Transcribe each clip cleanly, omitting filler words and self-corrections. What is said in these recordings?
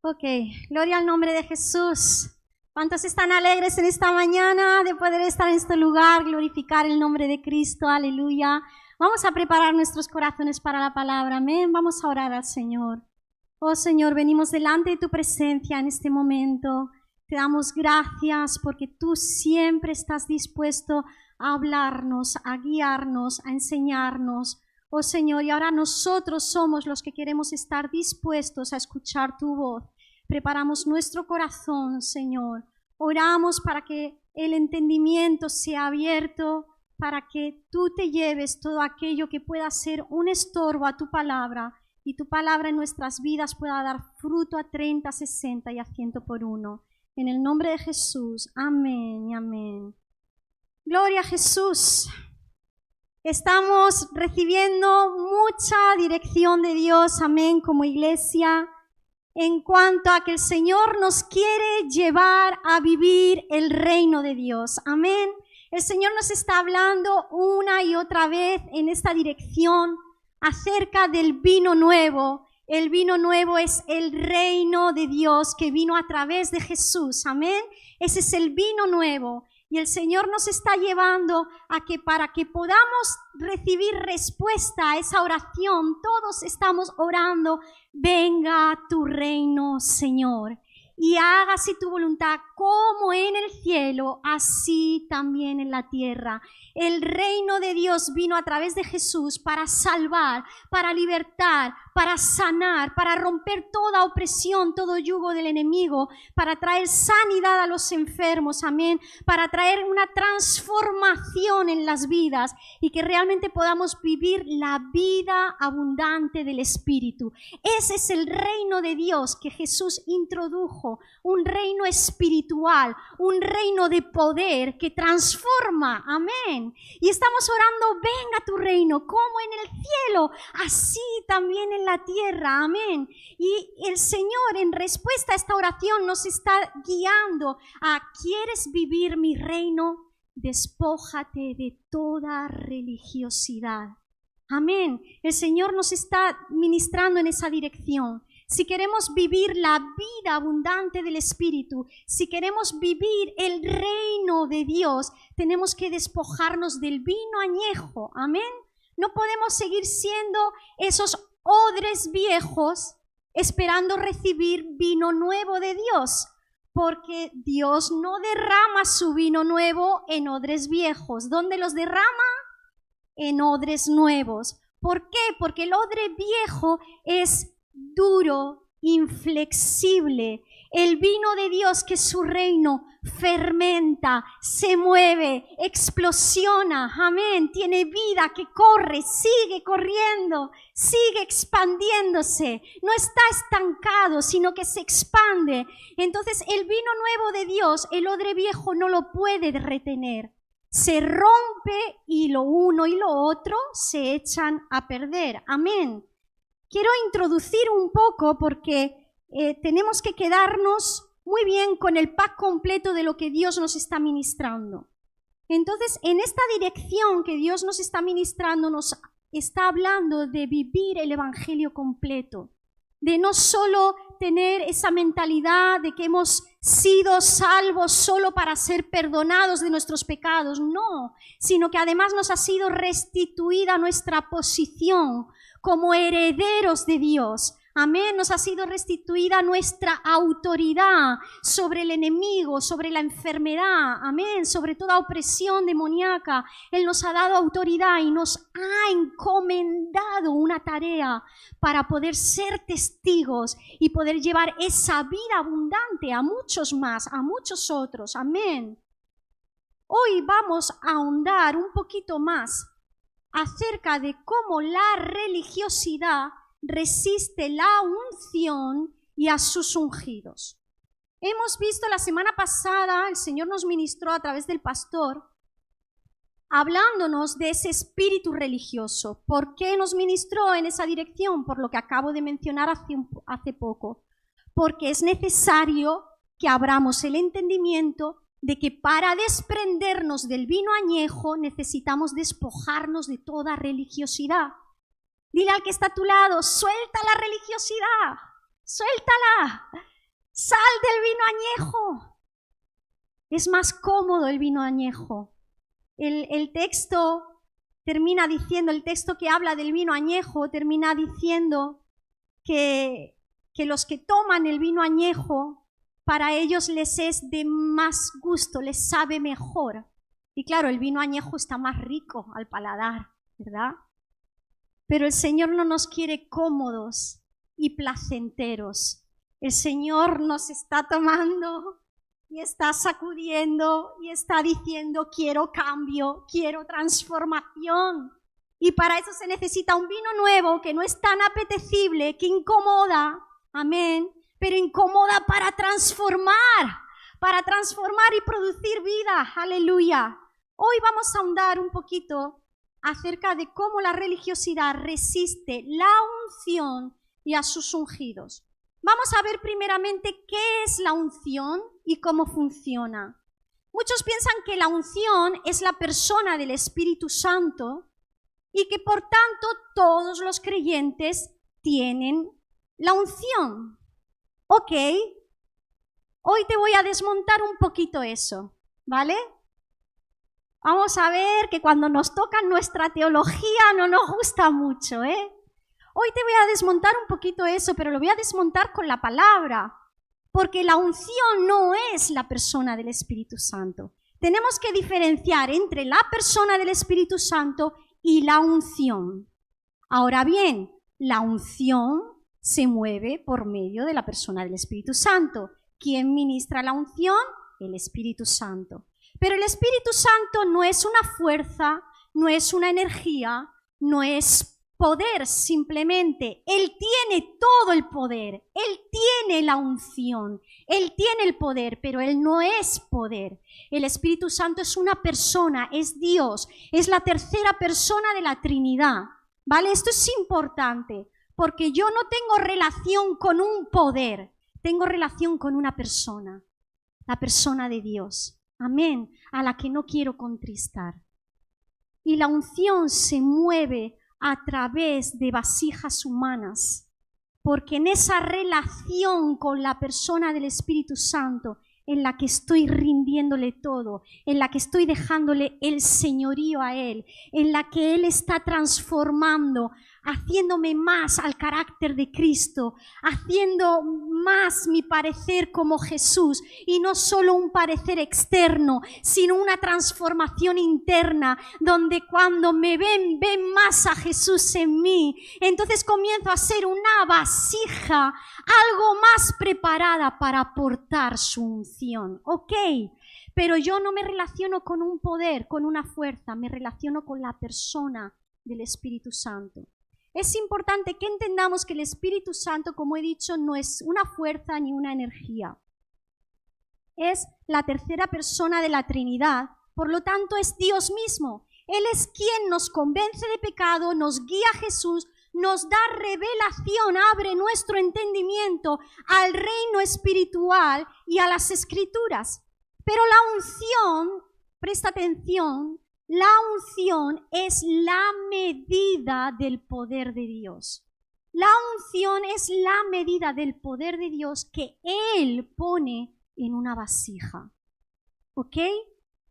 Ok, gloria al nombre de Jesús. ¿Cuántos están alegres en esta mañana de poder estar en este lugar, glorificar el nombre de Cristo? Aleluya. Vamos a preparar nuestros corazones para la palabra. Amén. Vamos a orar al Señor. Oh Señor, venimos delante de tu presencia en este momento. Te damos gracias porque tú siempre estás dispuesto a hablarnos, a guiarnos, a enseñarnos. Oh Señor, y ahora nosotros somos los que queremos estar dispuestos a escuchar tu voz. Preparamos nuestro corazón, Señor. Oramos para que el entendimiento sea abierto, para que tú te lleves todo aquello que pueda ser un estorbo a tu palabra y tu palabra en nuestras vidas pueda dar fruto a 30, 60 y a 100 por uno. En el nombre de Jesús. Amén y amén. Gloria a Jesús. Estamos recibiendo mucha dirección de Dios, amén, como iglesia, en cuanto a que el Señor nos quiere llevar a vivir el reino de Dios, amén. El Señor nos está hablando una y otra vez en esta dirección acerca del vino nuevo. El vino nuevo es el reino de Dios que vino a través de Jesús, amén. Ese es el vino nuevo. Y el Señor nos está llevando a que para que podamos recibir respuesta a esa oración, todos estamos orando, venga tu reino, Señor, y hágase tu voluntad como en el cielo, así también en la tierra. El reino de Dios vino a través de Jesús para salvar, para libertar, para sanar, para romper toda opresión, todo yugo del enemigo, para traer sanidad a los enfermos, amén, para traer una transformación en las vidas y que realmente podamos vivir la vida abundante del Espíritu. Ese es el reino de Dios que Jesús introdujo, un reino espiritual, un reino de poder que transforma, amén. Y estamos orando, venga tu reino, como en el cielo, así también en la tierra, amén. Y el Señor en respuesta a esta oración nos está guiando a, ¿quieres vivir mi reino? Despójate de toda religiosidad, amén. El Señor nos está ministrando en esa dirección. Si queremos vivir la vida abundante del Espíritu, si queremos vivir el reino de Dios, tenemos que despojarnos del vino añejo, amén. No podemos seguir siendo esos odres viejos esperando recibir vino nuevo de Dios, porque Dios no derrama su vino nuevo en odres viejos. ¿Dónde los derrama? En odres nuevos. ¿Por qué? Porque el odre viejo es duro, inflexible. El vino de Dios, que es su reino, fermenta, se mueve, explosiona, amén, tiene vida, que corre, sigue corriendo, sigue expandiéndose, no está estancado, sino que se expande. Entonces el vino nuevo de Dios, el odre viejo no lo puede retener, se rompe y lo uno y lo otro se echan a perder, amén. Quiero introducir un poco porque tenemos que quedarnos muy bien con el pack completo de lo que Dios nos está ministrando. Entonces, en esta dirección que Dios nos está ministrando, nos está hablando de vivir el evangelio completo, de no solo tener esa mentalidad de que hemos sido salvos solo para ser perdonados de nuestros pecados, no, sino que además nos ha sido restituida nuestra posición como herederos de Dios. Amén, nos ha sido restituida nuestra autoridad sobre el enemigo, sobre la enfermedad, amén, sobre toda opresión demoníaca. Él nos ha dado autoridad y nos ha encomendado una tarea para poder ser testigos y poder llevar esa vida abundante a muchos más, a muchos otros, amén. Hoy vamos a ahondar un poquito más acerca de cómo la religiosidad resiste la unción y a sus ungidos. Hemos visto la semana pasada, el Señor nos ministró a través del pastor, hablándonos de ese espíritu religioso. ¿Por qué nos ministró en esa dirección? Por lo que acabo de mencionar hace poco. Porque es necesario que abramos el entendimiento de que para desprendernos del vino añejo necesitamos despojarnos de toda religiosidad. Dile al que está a tu lado, suelta la religiosidad, suéltala. Sal del vino añejo. Es más cómodo el vino añejo. El texto termina diciendo, el texto que habla del vino añejo termina diciendo que los que toman el vino añejo, para ellos les es de más gusto, les sabe mejor. Y claro, el vino añejo está más rico al paladar, ¿verdad? Pero el Señor no nos quiere cómodos y placenteros. El Señor nos está tomando y está sacudiendo y está diciendo, quiero cambio, quiero transformación. Y para eso se necesita un vino nuevo que no es tan apetecible, que incomoda, amén, pero incomoda para transformar y producir vida, aleluya. Hoy vamos a ahondar un poquito acerca de cómo la religiosidad resiste la unción y a sus ungidos. Vamos a ver primeramente qué es la unción y cómo funciona. Muchos piensan que la unción es la persona del Espíritu Santo y que por tanto todos los creyentes tienen la unción. Ok, hoy te voy a desmontar un poquito eso, ¿vale? Vamos a ver que cuando nos toca nuestra teología no nos gusta mucho, ¿eh? Hoy te voy a desmontar un poquito eso, pero lo voy a desmontar con la palabra, porque la unción no es la persona del Espíritu Santo. Tenemos que diferenciar entre la persona del Espíritu Santo y la unción. Ahora bien, la unción se mueve por medio de la persona del Espíritu Santo. ¿Quién ministra la unción? El Espíritu Santo. Pero el Espíritu Santo no es una fuerza, no es una energía, no es poder simplemente. Él tiene todo el poder, Él tiene la unción, Él tiene el poder, pero Él no es poder. El Espíritu Santo es una persona, es Dios, es la tercera persona de la Trinidad, ¿vale? Esto es importante, porque yo no tengo relación con un poder, tengo relación con una persona, la persona de Dios. Amén, a la que no quiero contristar. Y la unción se mueve a través de vasijas humanas, porque en esa relación con la persona del Espíritu Santo, en la que estoy rindiéndole todo, en la que estoy dejándole el señorío a Él, en la que Él está transformando, haciéndome más al carácter de Cristo, haciendo más mi parecer como Jesús, y no solo un parecer externo, sino una transformación interna, donde cuando me ven más a Jesús en mí, entonces comienzo a ser una vasija, algo más preparada para aportar su unción, ¿ok? Pero yo no me relaciono con un poder, con una fuerza, me relaciono con la persona del Espíritu Santo. Es importante que entendamos que el Espíritu Santo, como he dicho, no es una fuerza ni una energía. Es la tercera persona de la Trinidad, por lo tanto es Dios mismo. Él es quien nos convence de pecado, nos guía a Jesús, nos da revelación, abre nuestro entendimiento al reino espiritual y a las Escrituras. Pero la unción, presta atención, la unción es la medida del poder de Dios. La unción es la medida del poder de Dios que Él pone en una vasija. ¿Ok?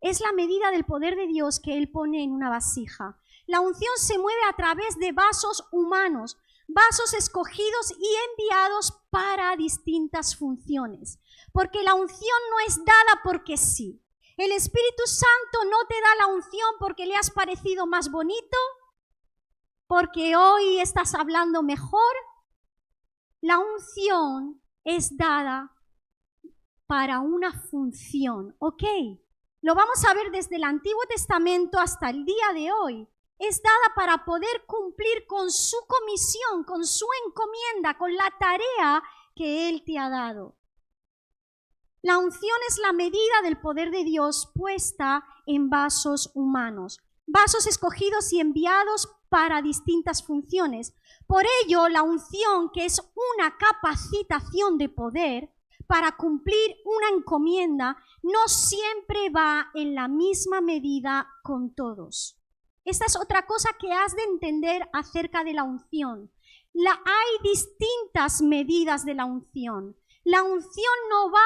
Es la medida del poder de Dios que Él pone en una vasija. La unción se mueve a través de vasos humanos, vasos escogidos y enviados para distintas funciones. Porque la unción no es dada porque sí. El Espíritu Santo no te da la unción porque le has parecido más bonito, porque hoy estás hablando mejor. La unción es dada para una función, ¿ok? Lo vamos a ver desde el Antiguo Testamento hasta el día de hoy. Es dada para poder cumplir con su comisión, con su encomienda, con la tarea que Él te ha dado. La unción es la medida del poder de Dios puesta en vasos humanos, vasos escogidos y enviados para distintas funciones. Por ello, la unción, que es una capacitación de poder para cumplir una encomienda, no siempre va en la misma medida con todos. Esta es otra cosa que has de entender acerca de la unción. Hay distintas medidas de la unción. La unción no va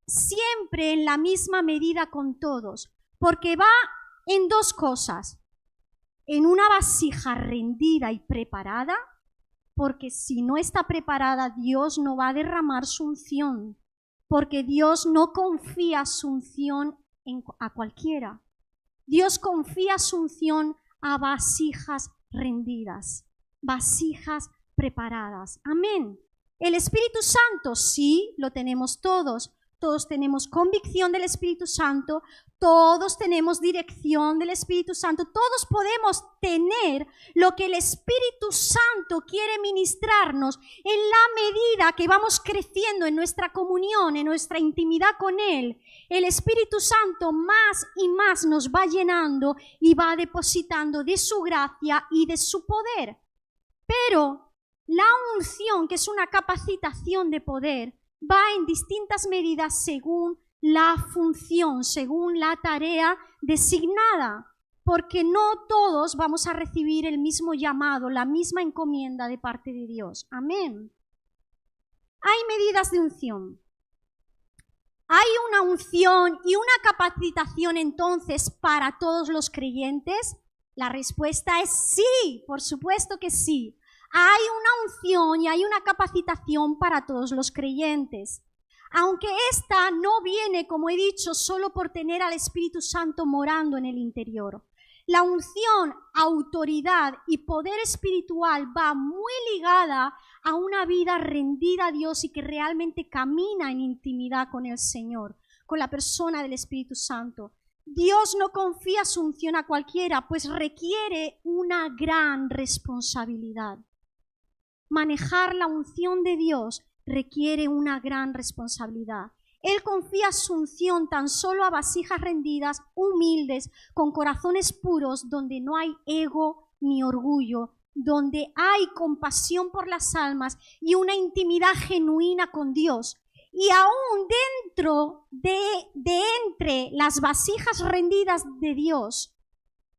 siempre en la misma medida con todos, porque va en dos cosas. En una vasija rendida y preparada, porque si no está preparada, Dios no va a derramar su unción, porque Dios no confía su unción a cualquiera. Dios confía su unción a vasijas rendidas, vasijas preparadas. Amén. El Espíritu Santo, sí, lo tenemos todos. Todos tenemos convicción del Espíritu Santo, todos tenemos dirección del Espíritu Santo, todos podemos tener lo que el Espíritu Santo quiere ministrarnos en la medida que vamos creciendo en nuestra comunión, en nuestra intimidad con Él. El Espíritu Santo más y más nos va llenando y va depositando de su gracia y de su poder. Pero la unción, que es una capacitación de poder, va en distintas medidas según la función, según la tarea designada, porque no todos vamos a recibir el mismo llamado, la misma encomienda de parte de Dios. Amén. Hay medidas de unción. ¿Hay una unción y una capacitación entonces para todos los creyentes? La respuesta es sí, por supuesto que sí. Hay una unción y hay una capacitación para todos los creyentes. Aunque esta no viene, como he dicho, solo por tener al Espíritu Santo morando en el interior. La unción, autoridad y poder espiritual va muy ligada a una vida rendida a Dios y que realmente camina en intimidad con el Señor, con la persona del Espíritu Santo. Dios no confía su unción a cualquiera, pues requiere una gran responsabilidad. Manejar la unción de Dios requiere una gran responsabilidad. Él confía su unción tan solo a vasijas rendidas, humildes, con corazones puros, donde no hay ego ni orgullo, donde hay compasión por las almas y una intimidad genuina con Dios. Y aún dentro de entre las vasijas rendidas de Dios,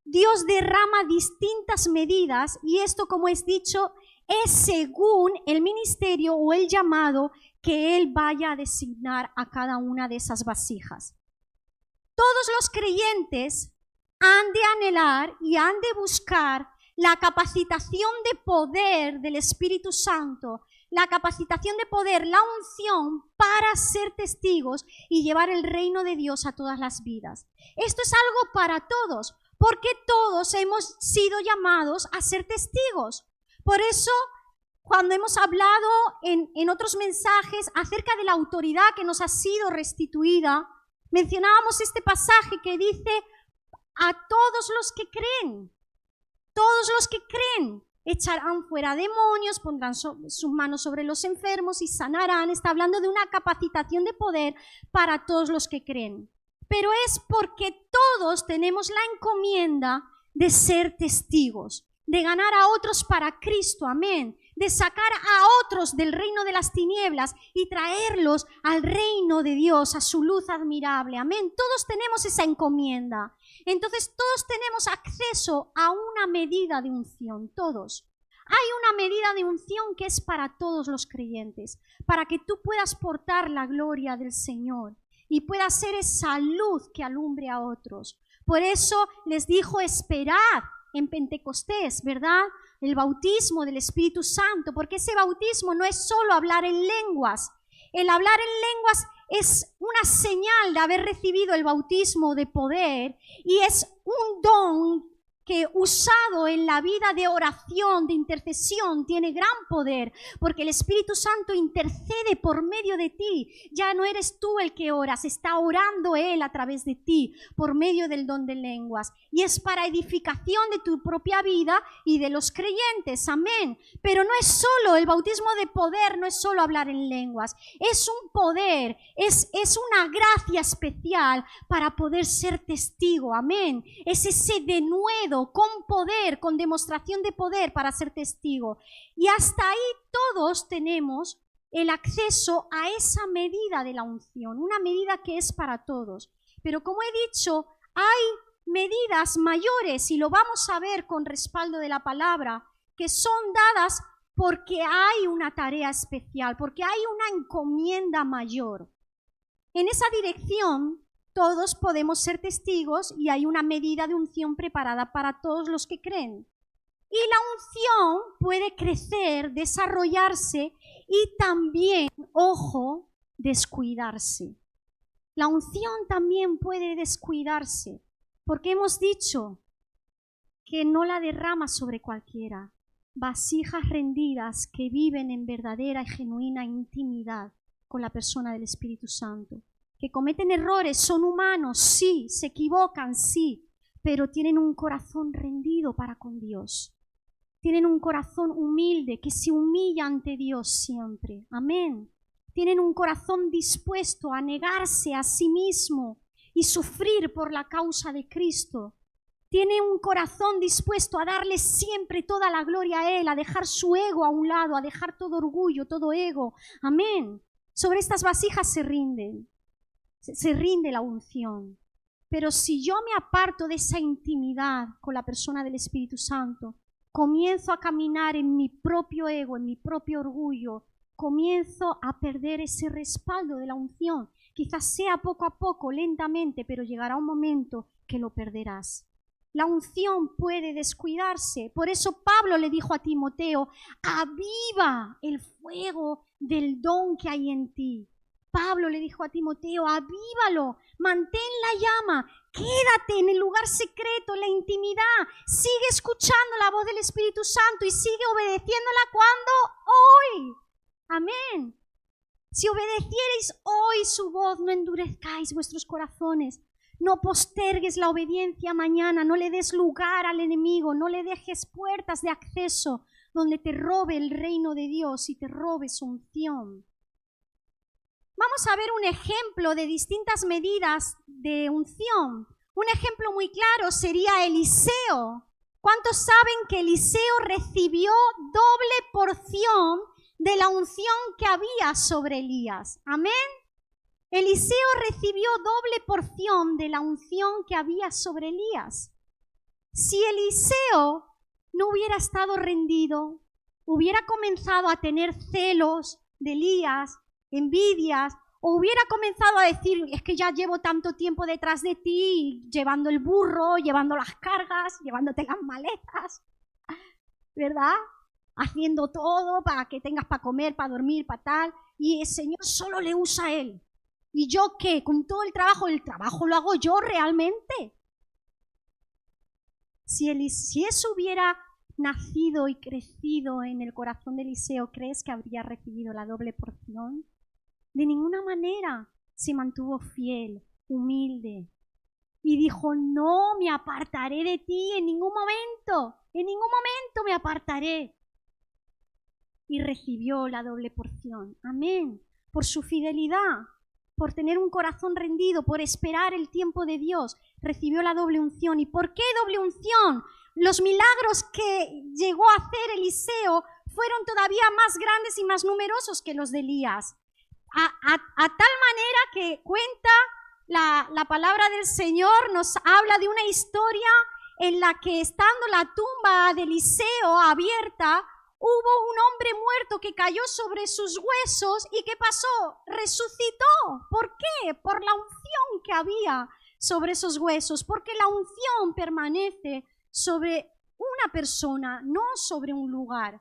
Dios derrama distintas medidas, y esto, como he dicho, es según el ministerio o el llamado que Él vaya a designar a cada una de esas vasijas. Todos los creyentes han de anhelar y han de buscar la capacitación de poder del Espíritu Santo, la capacitación de poder, la unción para ser testigos y llevar el reino de Dios a todas las vidas. Esto es algo para todos, porque todos hemos sido llamados a ser testigos. Por eso, cuando hemos hablado en otros mensajes acerca de la autoridad que nos ha sido restituida, mencionábamos este pasaje que dice: a todos los que creen, echarán fuera demonios, pondrán sus manos sobre los enfermos y sanarán. Está hablando de una capacitación de poder para todos los que creen. Pero es porque todos tenemos la encomienda de ser testigos, de ganar a otros para Cristo, amén, de sacar a otros del reino de las tinieblas y traerlos al reino de Dios, a su luz admirable, amén. Todos tenemos esa encomienda. Entonces todos tenemos acceso a una medida de unción, todos. Hay una medida de unción que es para todos los creyentes, para que tú puedas portar la gloria del Señor y puedas ser esa luz que alumbre a otros. Por eso les dijo: esperad en Pentecostés, ¿verdad? El bautismo del Espíritu Santo, porque ese bautismo no es solo hablar en lenguas. El hablar en lenguas es una señal de haber recibido el bautismo de poder y es un don que, usado en la vida de oración, de intercesión, tiene gran poder, porque el Espíritu Santo intercede por medio de ti. Ya no eres tú el que oras, está orando Él a través de ti, por medio del don de lenguas. Y es para edificación de tu propia vida y de los creyentes, amén. Pero no es solo, el bautismo de poder no es solo hablar en lenguas, es un poder, es una gracia especial para poder ser testigo, amén. Es ese denuedo con poder, con demostración de poder para ser testigo. Y hasta ahí todos tenemos el acceso a esa medida de la unción, una medida que es para todos. Pero como he dicho, hay medidas mayores, y lo vamos a ver con respaldo de la palabra, que son dadas porque hay una tarea especial, porque hay una encomienda mayor. En esa dirección todos podemos ser testigos y hay una medida de unción preparada para todos los que creen. Y la unción puede crecer, desarrollarse y también, ojo, descuidarse. La unción también puede descuidarse, porque hemos dicho que no la derrama sobre cualquiera. Vasijas rendidas que viven en verdadera y genuina intimidad con la persona del Espíritu Santo. Que cometen errores, son humanos, sí, se equivocan, sí, pero tienen un corazón rendido para con Dios. Tienen un corazón humilde que se humilla ante Dios siempre. Amén. Tienen un corazón dispuesto a negarse a sí mismo y sufrir por la causa de Cristo. Tiene un corazón dispuesto a darle siempre toda la gloria a Él, a dejar su ego a un lado, a dejar todo orgullo, todo ego. Amén. Sobre estas vasijas se rinde la unción. Pero si yo me aparto de esa intimidad con la persona del Espíritu Santo, comienzo a caminar en mi propio ego, en mi propio orgullo, comienzo a perder ese respaldo de la unción. Quizás sea poco a poco, lentamente, pero llegará un momento que lo perderás. La unción puede descuidarse. Por eso Pablo le dijo a Timoteo, aviva el fuego del don que hay en ti. Pablo le dijo a Timoteo, avívalo, mantén la llama, quédate en el lugar secreto, en la intimidad, sigue escuchando la voz del Espíritu Santo y sigue obedeciéndola cuando hoy. Amén. Si obedeciereis hoy su voz, no endurezcáis vuestros corazones. No postergues la obediencia mañana, no le des lugar al enemigo, no le dejes puertas de acceso donde te robe el reino de Dios y te robe su unción. Vamos a ver un ejemplo de distintas medidas de unción. Un ejemplo muy claro sería Eliseo. ¿Cuántos saben que Eliseo recibió doble porción de la unción que había sobre Elías? Amén. Eliseo recibió doble porción de la unción que había sobre Elías. Si Eliseo no hubiera estado rendido, hubiera comenzado a tener celos de Elías, envidias, o hubiera comenzado a decir, es que ya llevo tanto tiempo detrás de ti, llevando el burro, llevando las cargas, llevándote las maletas, ¿verdad? Haciendo todo para que tengas para comer, para dormir, para tal, y el Señor solo le usa a él. ¿Y yo qué? Con todo el trabajo lo hago yo realmente. Si eso hubiera nacido y crecido en el corazón de Eliseo, ¿crees que habría recibido la doble porción? De ninguna manera. Se mantuvo fiel, humilde, y dijo, no me apartaré de ti en ningún momento me apartaré. Y recibió la doble porción. Amén. Por su fidelidad, por tener un corazón rendido, por esperar el tiempo de Dios, recibió la doble unción. ¿Y por qué doble unción? Los milagros que llegó a hacer Eliseo fueron todavía más grandes y más numerosos que los de Elías. A tal manera que cuenta la palabra del Señor, nos habla de una historia en la que estando la tumba de Eliseo abierta, hubo un hombre muerto que cayó sobre sus huesos y ¿qué pasó? Resucitó. ¿Por qué? Por la unción que había sobre esos huesos, porque la unción permanece sobre una persona, no sobre un lugar.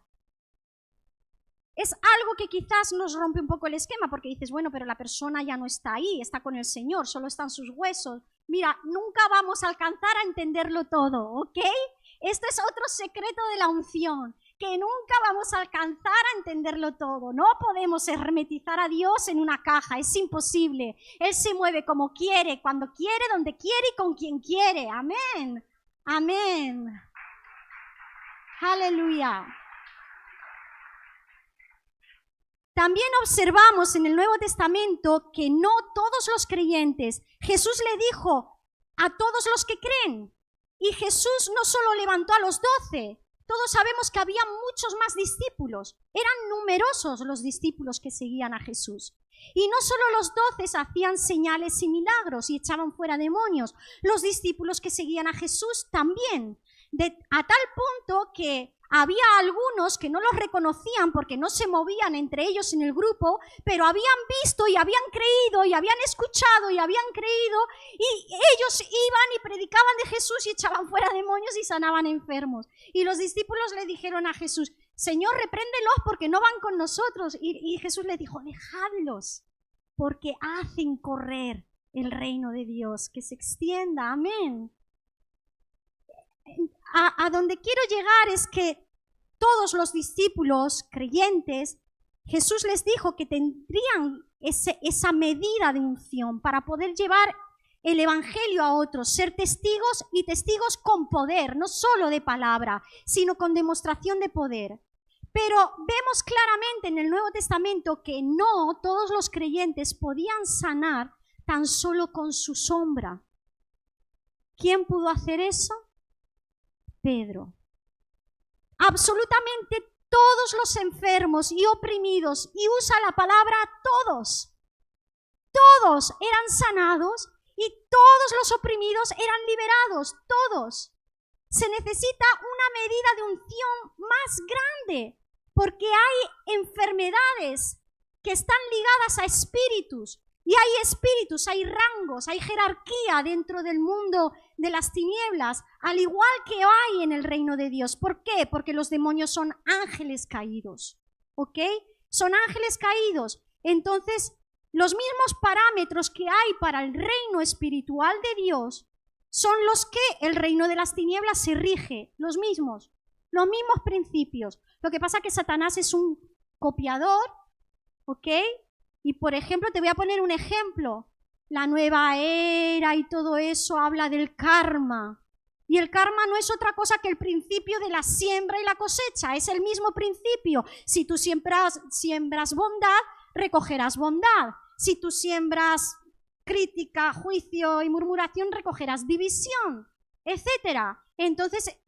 Es algo que quizás nos rompe un poco el esquema, porque dices, bueno, pero la persona ya no está ahí, está con el Señor, solo están sus huesos. Mira, nunca vamos a alcanzar a entenderlo todo, ¿ok? Esto es otro secreto de la unción, que nunca vamos a alcanzar a entenderlo todo. No podemos hermetizar a Dios en una caja, es imposible. Él se mueve como quiere, cuando quiere, donde quiere y con quien quiere. Amén. Amén. Aleluya. También observamos en el Nuevo Testamento que no todos los creyentes, Jesús le dijo a todos los que creen, y Jesús no solo levantó a los 12, todos sabemos que había muchos más discípulos, eran numerosos los discípulos que seguían a Jesús. Y no solo los 12 hacían señales y milagros y echaban fuera demonios, los discípulos que seguían a Jesús también. A tal punto que Había algunos que no los reconocían porque no se movían entre ellos en el grupo, pero habían visto y habían creído y habían escuchado y habían creído, y ellos iban y predicaban de Jesús y echaban fuera demonios y sanaban enfermos. Y los discípulos le dijeron a Jesús: Señor, repréndelos porque no van con nosotros. Y Jesús les dijo: dejadlos, porque hacen correr el reino de Dios, que se extienda. Amén. A donde quiero llegar es que todos los discípulos creyentes, Jesús les dijo que tendrían esa medida de unción para poder llevar el evangelio a otros, ser testigos, y testigos con poder, no solo de palabra, sino con demostración de poder. Pero vemos claramente en el Nuevo Testamento que no todos los creyentes podían sanar tan solo con su sombra. ¿Quién pudo hacer eso? Pedro. Absolutamente todos los enfermos y oprimidos, y usa la palabra todos eran sanados y todos los oprimidos eran liberados, todos. Se necesita una medida de unción más grande, porque hay enfermedades que están ligadas a espíritus, y hay espíritus, hay rangos, hay jerarquía dentro del mundo de las tinieblas, al igual que hay en el reino de Dios. ¿Por qué? Porque los demonios son ángeles caídos, ¿ok? Son ángeles caídos. Entonces, los mismos parámetros que hay para el reino espiritual de Dios son los que el reino de las tinieblas se rige, los mismos principios. Lo que pasa es que Satanás es un copiador, ¿ok? Y por ejemplo, te voy a poner un ejemplo. La nueva era y todo eso habla del karma. Y el karma no es otra cosa que el principio de la siembra y la cosecha. Es el mismo principio. Si tú siembras bondad, recogerás bondad. Si tú siembras crítica, juicio y murmuración, recogerás división, etc. Entonces,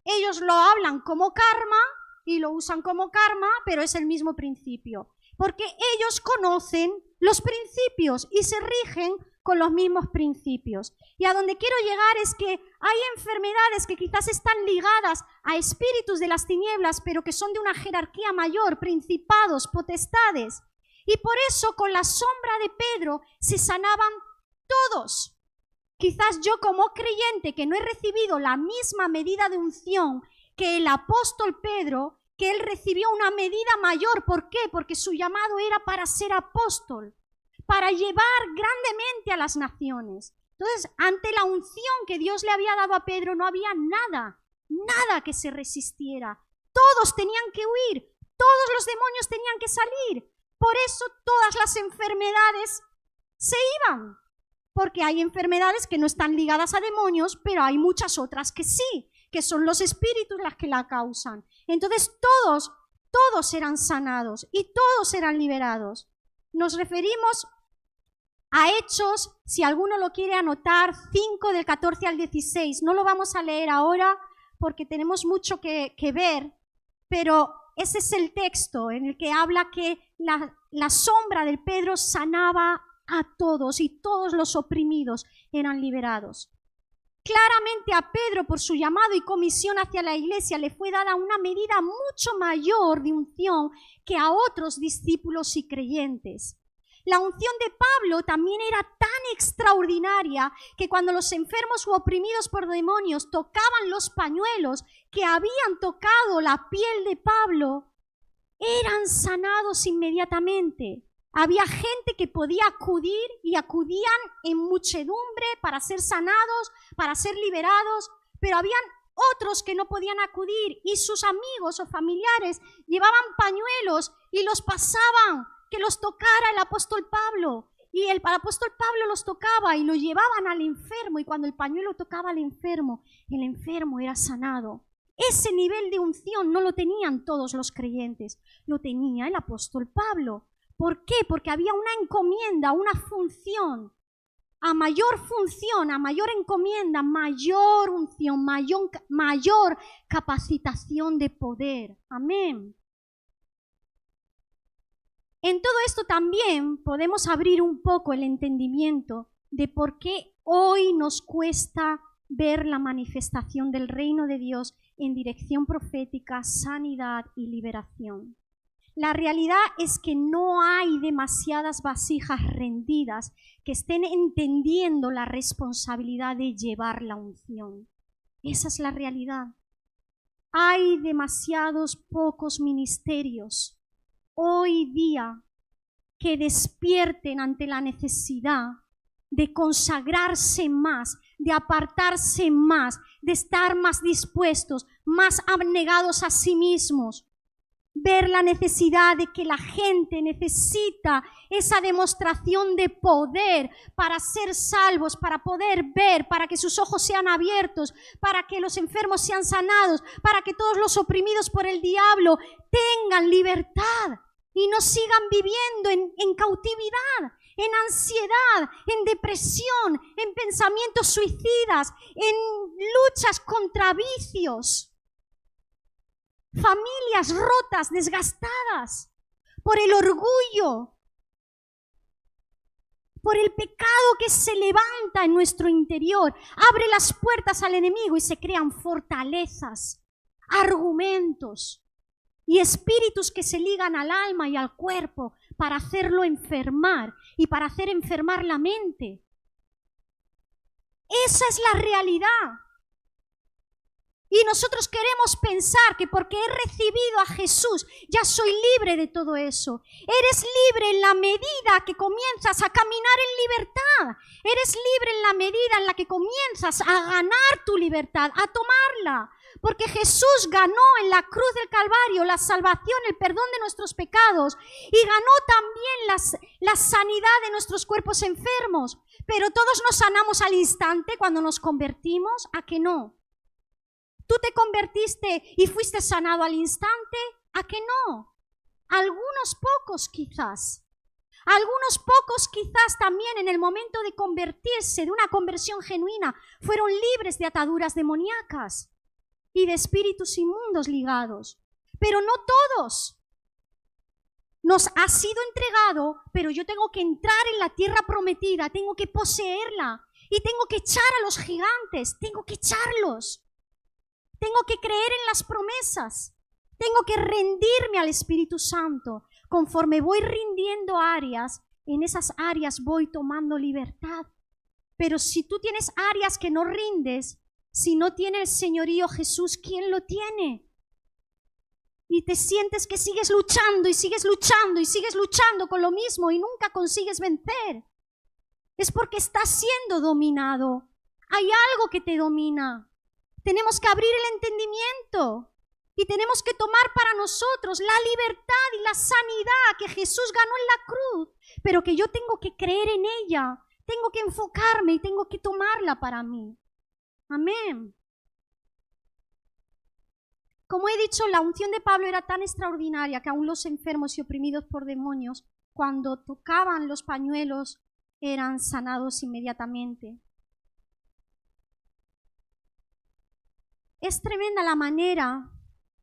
ellos lo hablan como karma y lo usan como karma, pero es el mismo principio. Porque ellos conocen los principios y se rigen con los mismos principios. Y a donde quiero llegar es que hay enfermedades que quizás están ligadas a espíritus de las tinieblas, pero que son de una jerarquía mayor, principados, potestades. Y por eso con la sombra de Pedro se sanaban todos. Quizás yo como creyente que no he recibido la misma medida de unción que el apóstol Pedro, que él recibió una medida mayor. ¿Por qué? Porque su llamado era para ser apóstol, para llevar grandemente a las naciones. Entonces, ante la unción que Dios le había dado a Pedro, no había nada que se resistiera. Todos tenían que huir, todos los demonios tenían que salir. Por eso todas las enfermedades se iban, porque hay enfermedades que no están ligadas a demonios, pero hay muchas otras que sí, que son los espíritus las que la causan. Entonces todos eran sanados y todos eran liberados. Nos referimos a Hechos, si alguno lo quiere anotar, 5 del 14 al 16. No lo vamos a leer ahora porque tenemos mucho que ver, pero ese es el texto en el que habla que la sombra del Pedro sanaba a todos y todos los oprimidos eran liberados. Claramente a Pedro, por su llamado y comisión hacia la iglesia, le fue dada una medida mucho mayor de unción que a otros discípulos y creyentes. La unción de Pablo también era tan extraordinaria que cuando los enfermos u oprimidos por demonios tocaban los pañuelos que habían tocado la piel de Pablo, eran sanados inmediatamente. Había gente que podía acudir y acudían en muchedumbre para ser sanados, para ser liberados, pero habían otros que no podían acudir y sus amigos o familiares llevaban pañuelos y los pasaban, que los tocara el apóstol Pablo. Y el apóstol Pablo los tocaba y lo llevaban al enfermo, y cuando el pañuelo tocaba al enfermo, el enfermo era sanado. Ese nivel de unción no lo tenían todos los creyentes, lo tenía el apóstol Pablo. ¿Por qué? Porque había una encomienda, una función. A mayor función, a mayor encomienda, mayor unción, mayor capacitación de poder. Amén. En todo esto también podemos abrir un poco el entendimiento de por qué hoy nos cuesta ver la manifestación del reino de Dios en dirección profética, sanidad y liberación. La realidad es que no hay demasiadas vasijas rendidas que estén entendiendo la responsabilidad de llevar la unción. Esa es la realidad. Hay demasiados pocos ministerios hoy día que despierten ante la necesidad de consagrarse más, de apartarse más, de estar más dispuestos, más abnegados a sí mismos. Ver la necesidad de que la gente necesita esa demostración de poder para ser salvos, para poder ver, para que sus ojos sean abiertos, para que los enfermos sean sanados, para que todos los oprimidos por el diablo tengan libertad y no sigan viviendo en cautividad, en ansiedad, en depresión, en pensamientos suicidas, en luchas contra vicios. Familias rotas, desgastadas por el orgullo, por el pecado que se levanta en nuestro interior. Abre las puertas al enemigo y se crean fortalezas, argumentos y espíritus que se ligan al alma y al cuerpo para hacerlo enfermar y para hacer enfermar la mente. Esa es la realidad. Y nosotros queremos pensar que porque he recibido a Jesús ya soy libre de todo eso. Eres libre en la medida que comienzas a caminar en libertad. Eres libre en la medida en la que comienzas a ganar tu libertad, a tomarla. Porque Jesús ganó en la cruz del Calvario la salvación, el perdón de nuestros pecados y ganó también la sanidad de nuestros cuerpos enfermos. Pero todos nos sanamos al instante cuando nos convertimos, ¿a que no? ¿Tú te convertiste y fuiste sanado al instante? ¿A que no? Algunos pocos quizás. Algunos pocos quizás también en el momento de convertirse, de una conversión genuina, fueron libres de ataduras demoníacas y de espíritus inmundos ligados. Pero no todos. Nos ha sido entregado, pero yo tengo que entrar en la tierra prometida, tengo que poseerla y tengo que echar a los gigantes, tengo que echarlos. Tengo que creer en las promesas. Tengo que rendirme al Espíritu Santo. Conforme voy rindiendo áreas, en esas áreas voy tomando libertad. Pero si tú tienes áreas que no rindes, si no tiene el señorío Jesús, ¿quién lo tiene? Y te sientes que sigues luchando y sigues luchando y sigues luchando con lo mismo y nunca consigues vencer. Es porque estás siendo dominado. Hay algo que te domina. Tenemos que abrir el entendimiento y tenemos que tomar para nosotros la libertad y la sanidad que Jesús ganó en la cruz, pero que yo tengo que creer en ella, tengo que enfocarme y tengo que tomarla para mí. Amén. Como he dicho, la unción de Pablo era tan extraordinaria que aún los enfermos y oprimidos por demonios, cuando tocaban los pañuelos, eran sanados inmediatamente. Es tremenda la manera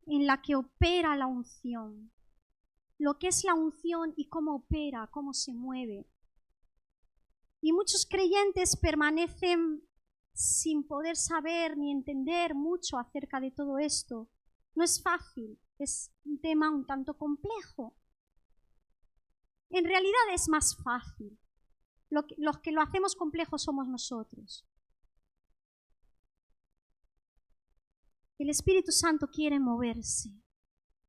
en la que opera la unción, lo que es la unción y cómo opera, cómo se mueve. Y muchos creyentes permanecen sin poder saber ni entender mucho acerca de todo esto. No es fácil, es un tema un tanto complejo. En realidad es más fácil. Los que lo hacemos complejo somos nosotros. El Espíritu Santo quiere moverse,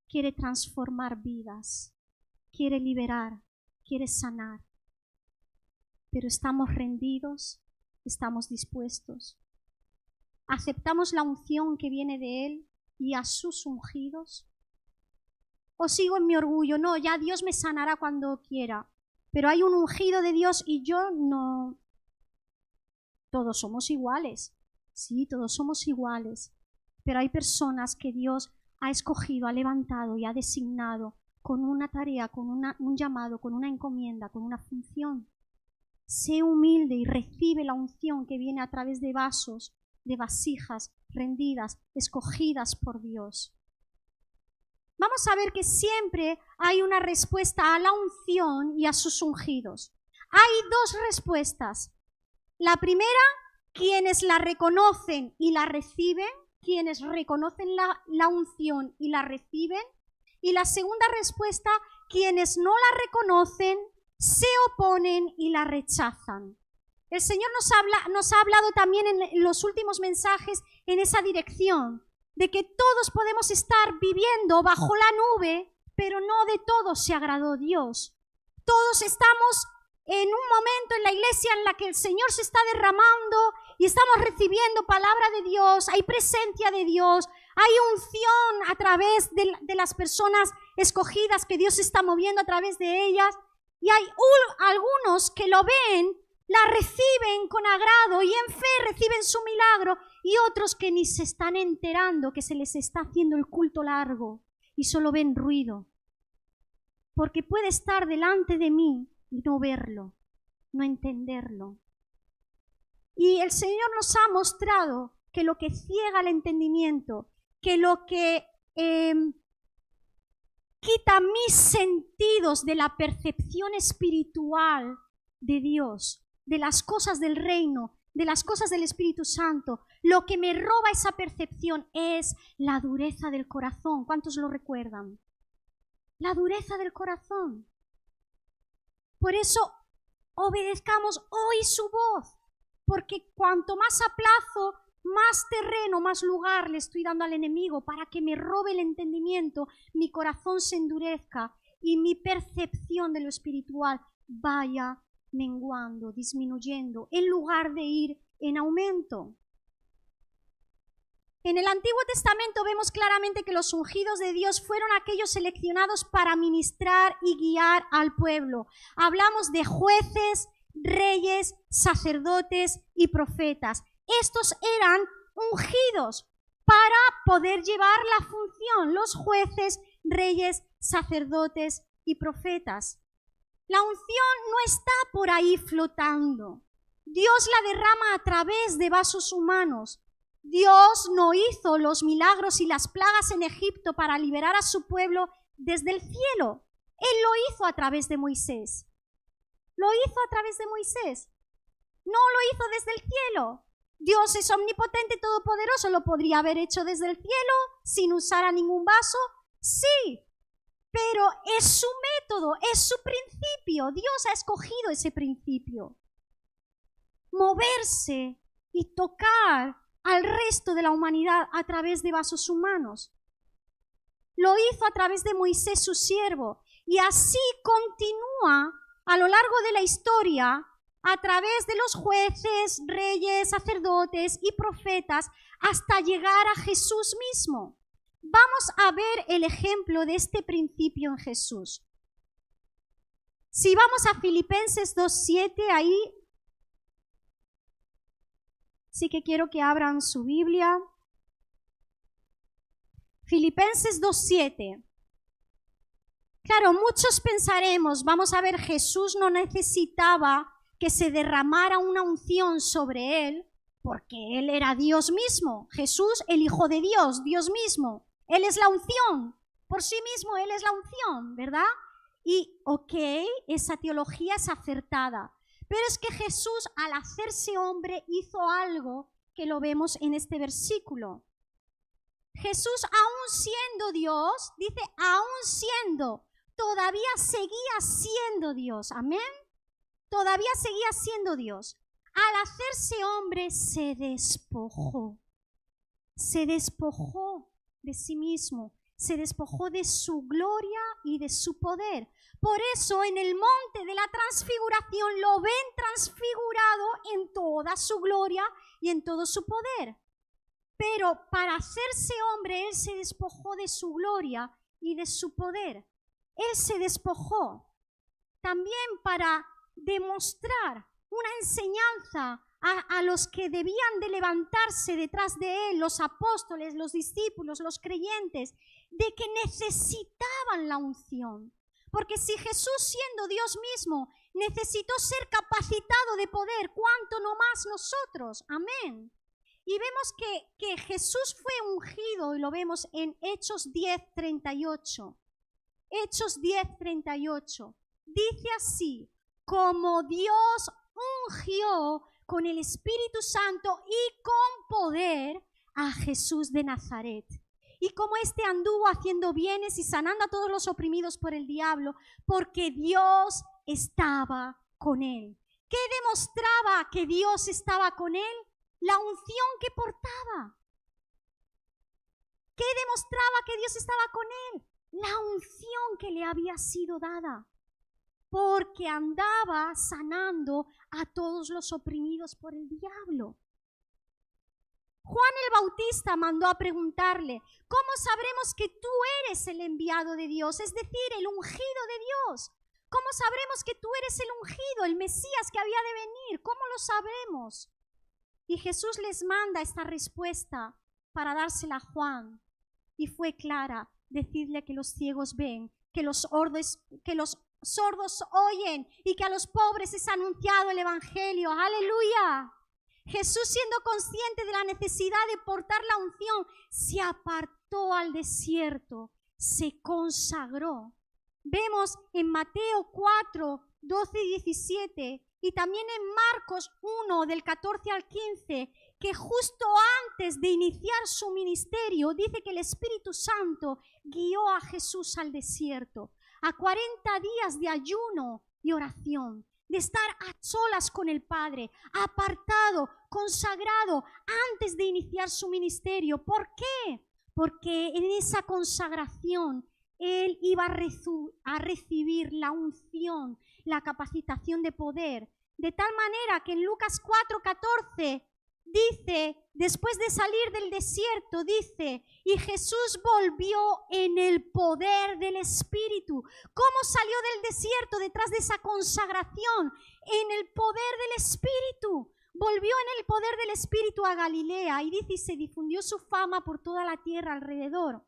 quiere transformar vidas, quiere liberar, quiere sanar. Pero estamos rendidos, estamos dispuestos. ¿Aceptamos la unción que viene de Él y a sus ungidos? ¿O sigo en mi orgullo? No, ya Dios me sanará cuando quiera. Pero hay un ungido de Dios y yo no. Todos somos iguales. Sí, todos somos iguales. Pero hay personas que Dios ha escogido, ha levantado y ha designado con una tarea, con un llamado, con una encomienda, con una función. Sé humilde y recibe la unción que viene a través de vasos, de vasijas rendidas, escogidas por Dios. Vamos a ver que siempre hay una respuesta a la unción y a sus ungidos. Hay dos respuestas. La primera, quienes la reconocen y la reciben, quienes reconocen la unción y la reciben. Y la segunda respuesta, quienes no la reconocen, se oponen y la rechazan. El Señor nos ha hablado también en los últimos mensajes en esa dirección, de que todos podemos estar viviendo bajo la nube, pero no de todos se agradó Dios. Todos estamos en un momento en la iglesia en la que el Señor se está derramando y estamos recibiendo palabra de Dios, hay presencia de Dios, hay unción a través de las personas escogidas que Dios está moviendo a través de ellas, y hay algunos que lo ven, la reciben con agrado y en fe reciben su milagro, y otros que ni se están enterando que se les está haciendo el culto largo y solo ven ruido. Porque puede estar delante de mí y no verlo, no entenderlo. Y el Señor nos ha mostrado que lo que ciega el entendimiento, que lo que quita mis sentidos de la percepción espiritual de Dios, de las cosas del reino, de las cosas del Espíritu Santo, lo que me roba esa percepción es la dureza del corazón. ¿Cuántos lo recuerdan? La dureza del corazón. Por eso obedezcamos hoy su voz, porque cuanto más aplazo, más terreno, más lugar le estoy dando al enemigo para que me robe el entendimiento, mi corazón se endurezca y mi percepción de lo espiritual vaya menguando, disminuyendo, en lugar de ir en aumento. En el Antiguo Testamento vemos claramente que los ungidos de Dios fueron aquellos seleccionados para ministrar y guiar al pueblo. Hablamos de jueces, reyes, sacerdotes y profetas. Estos eran ungidos para poder llevar la función, los jueces, reyes, sacerdotes y profetas. La unción no está por ahí flotando. Dios la derrama a través de vasos humanos. Dios no hizo los milagros y las plagas en Egipto para liberar a su pueblo desde el cielo. Él lo hizo a través de Moisés. Lo hizo a través de Moisés. No lo hizo desde el cielo. Dios es omnipotente, todopoderoso. ¿Lo podría haber hecho desde el cielo sin usar a ningún vaso? Sí, pero es su método, es su principio. Dios ha escogido ese principio. Moverse y tocar al resto de la humanidad a través de vasos humanos. Lo hizo a través de Moisés, su siervo, y así continúa a lo largo de la historia a través de los jueces, reyes, sacerdotes y profetas hasta llegar a Jesús mismo. Vamos a ver el ejemplo de este principio en Jesús. Si vamos a Filipenses 2:7, ahí sí que quiero que abran su Biblia. Filipenses 2:7. Claro, muchos pensaremos, vamos a ver, Jesús no necesitaba que se derramara una unción sobre él, porque él era Dios mismo. Jesús, el Hijo de Dios, Dios mismo. Él es la unción. Por sí mismo, él es la unción, ¿verdad? Y, esa teología es acertada. Pero es que Jesús, al hacerse hombre, hizo algo que lo vemos en este versículo. Jesús, aún siendo Dios, dice, aún siendo, todavía seguía siendo Dios. Amén. Todavía seguía siendo Dios. Al hacerse hombre, se despojó. Se despojó de sí mismo. Se despojó de su gloria y de su poder. Por eso en el monte de la transfiguración lo ven transfigurado en toda su gloria y en todo su poder. Pero para hacerse hombre, él se despojó de su gloria y de su poder. Él se despojó también para demostrar una enseñanza a los que debían de levantarse detrás de él, los apóstoles, los discípulos, los creyentes, de que necesitaban la unción. Porque si Jesús, siendo Dios mismo, necesitó ser capacitado de poder, ¿cuánto no más nosotros? Amén. Y vemos que Jesús fue ungido, y lo vemos en Hechos 10:38. Hechos 10:38. Dice así: como Dios ungió con el Espíritu Santo y con poder a Jesús de Nazaret. Y como éste anduvo haciendo bienes y sanando a todos los oprimidos por el diablo, porque Dios estaba con él. ¿Qué demostraba que Dios estaba con él? La unción que portaba. ¿Qué demostraba que Dios estaba con él? La unción que le había sido dada. Porque andaba sanando a todos los oprimidos por el diablo. Juan el Bautista mandó a preguntarle, ¿cómo sabremos que tú eres el enviado de Dios? Es decir, el ungido de Dios. ¿Cómo sabremos que tú eres el ungido, el Mesías que había de venir? ¿Cómo lo sabremos? Y Jesús les manda esta respuesta para dársela a Juan. Y fue clara, decirle que los ciegos ven, que los sordos oyen y que a los pobres es anunciado el Evangelio. ¡Aleluya! Jesús, siendo consciente de la necesidad de portar la unción, se apartó al desierto, se consagró. Vemos en Mateo 4, 12 y 17 y también en Marcos 1, del 14 al 15, que justo antes de iniciar su ministerio, dice que el Espíritu Santo guió a Jesús al desierto, a 40 días de ayuno y oración, de estar a solas con el Padre, apartado, consagrado, antes de iniciar su ministerio. ¿Por qué? Porque en esa consagración él iba a recibir la unción, la capacitación de poder, de tal manera que en Lucas 4:14 dice, después de salir del desierto, dice, y Jesús volvió en el poder del Espíritu. ¿Cómo salió del desierto detrás de esa consagración? En el poder del Espíritu. Volvió en el poder del Espíritu a Galilea y dice, y se difundió su fama por toda la tierra alrededor.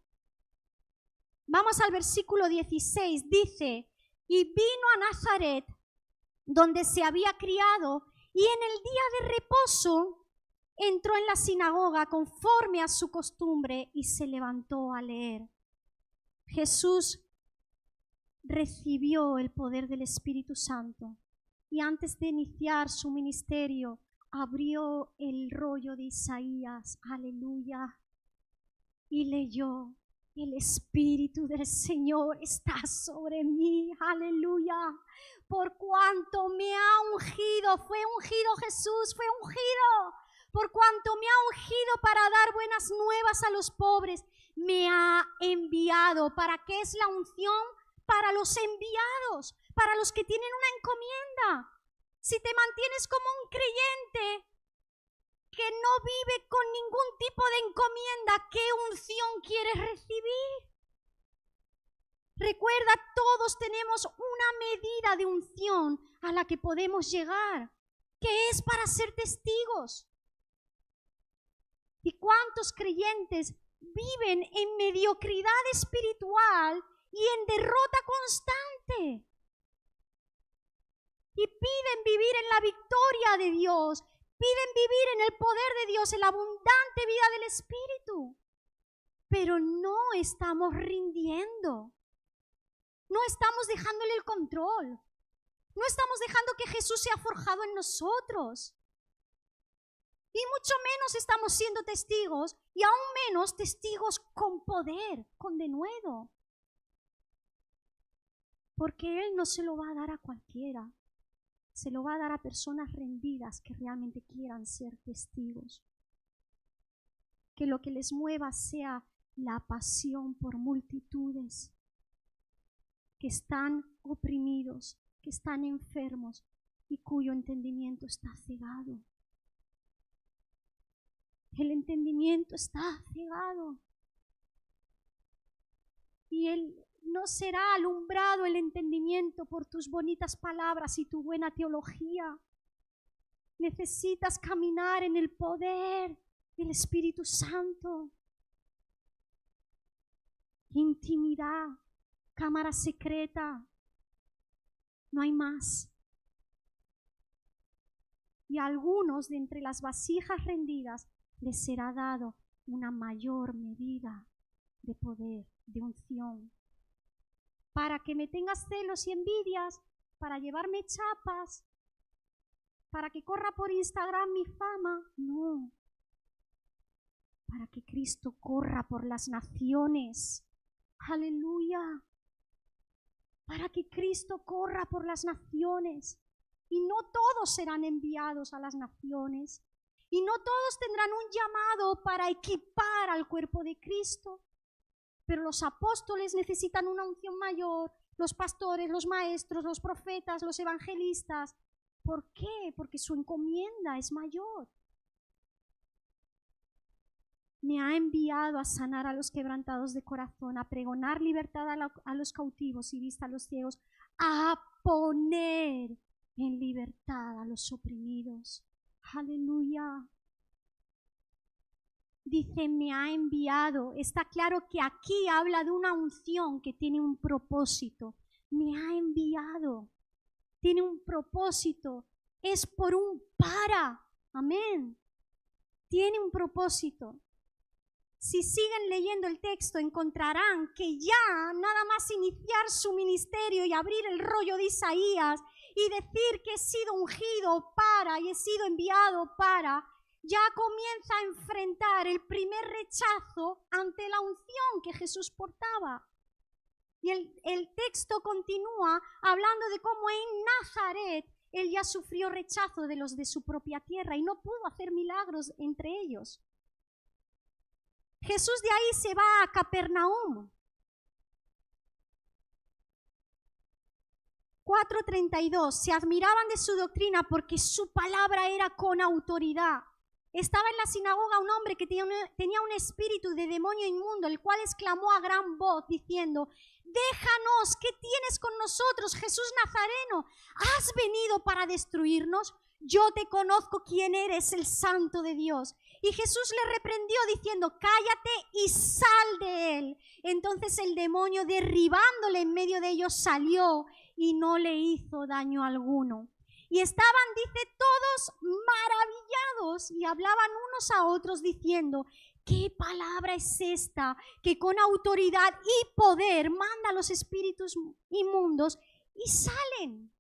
Vamos al versículo 16, dice, y vino a Nazaret, donde se había criado, y en el día de reposo entró en la sinagoga conforme a su costumbre y se levantó a leer. Jesús recibió el poder del Espíritu Santo y antes de iniciar su ministerio abrió el rollo de Isaías, aleluya, y leyó, el Espíritu del Señor está sobre mí, aleluya, por cuanto me ha ungido, fue ungido Jesús, fue ungido, por cuanto me ha ungido para dar buenas nuevas a los pobres, me ha enviado. ¿Para qué es la unción? Para los enviados, para los que tienen una encomienda. Si te mantienes como un creyente que no vive con ningún tipo de encomienda, ¿qué unción quieres recibir? Recuerda, todos tenemos una medida de unción a la que podemos llegar, que es para ser testigos. ¿Y cuántos creyentes viven en mediocridad espiritual y en derrota constante? Y piden vivir en la victoria de Dios, piden vivir en el poder de Dios, en la abundante vida del Espíritu. Pero no estamos rindiendo, no estamos dejándole el control, no estamos dejando que Jesús sea forjado en nosotros. Y mucho menos estamos siendo testigos, y aún menos testigos con poder, con denuedo. Porque Él no se lo va a dar a cualquiera, se lo va a dar a personas rendidas que realmente quieran ser testigos. Que lo que les mueva sea la pasión por multitudes que están oprimidos, que están enfermos y cuyo entendimiento está cegado. El entendimiento está cegado. Y no será alumbrado el entendimiento por tus bonitas palabras y tu buena teología. Necesitas caminar en el poder del Espíritu Santo. Intimidad, cámara secreta. No hay más. Y a algunos de entre las vasijas rendidas les será dado una mayor medida de poder, de unción. Para que me tengas celos y envidias, para llevarme chapas, para que corra por Instagram mi fama, no. para que Cristo corra por las naciones. Aleluya. Para que Cristo corra por las naciones. Y no todos serán enviados a las naciones. Y no todos tendrán un llamado para equipar al cuerpo de Cristo. Pero los apóstoles necesitan una unción mayor, los pastores, los maestros, los profetas, los evangelistas. ¿Por qué? Porque su encomienda es mayor. Me ha enviado a sanar a los quebrantados de corazón, a pregonar libertad a los cautivos y vista a los ciegos, a poner en libertad a los oprimidos. Aleluya. Dice, me ha enviado. Está claro que aquí habla de una unción que tiene un propósito. Me ha enviado. Tiene un propósito. Es por un para. Amén. Tiene un propósito. Si siguen leyendo el texto, encontrarán que ya nada más iniciar su ministerio y abrir el rollo de Isaías y decir que he sido ungido para y he sido enviado para, ya comienza a enfrentar el primer rechazo ante la unción que Jesús portaba. Y el texto continúa hablando de cómo en Nazaret él ya sufrió rechazo de los de su propia tierra y no pudo hacer milagros entre ellos. Jesús de ahí se va a Capernaum. 4:32. Se admiraban de su doctrina porque su palabra era con autoridad. Estaba en la sinagoga un hombre que tenía un espíritu de demonio inmundo, el cual exclamó a gran voz diciendo, déjanos, ¿qué tienes con nosotros, Jesús Nazareno? ¿Has venido para destruirnos? Yo te conozco quién eres, el Santo de Dios. Y Jesús le reprendió diciendo, cállate y sal de él. Entonces el demonio, derribándole en medio de ellos, salió y no le hizo daño alguno. Y estaban, dice, todos maravillados y hablaban unos a otros diciendo, ¿qué palabra es esta que con autoridad y poder manda a los espíritus inmundos y salen?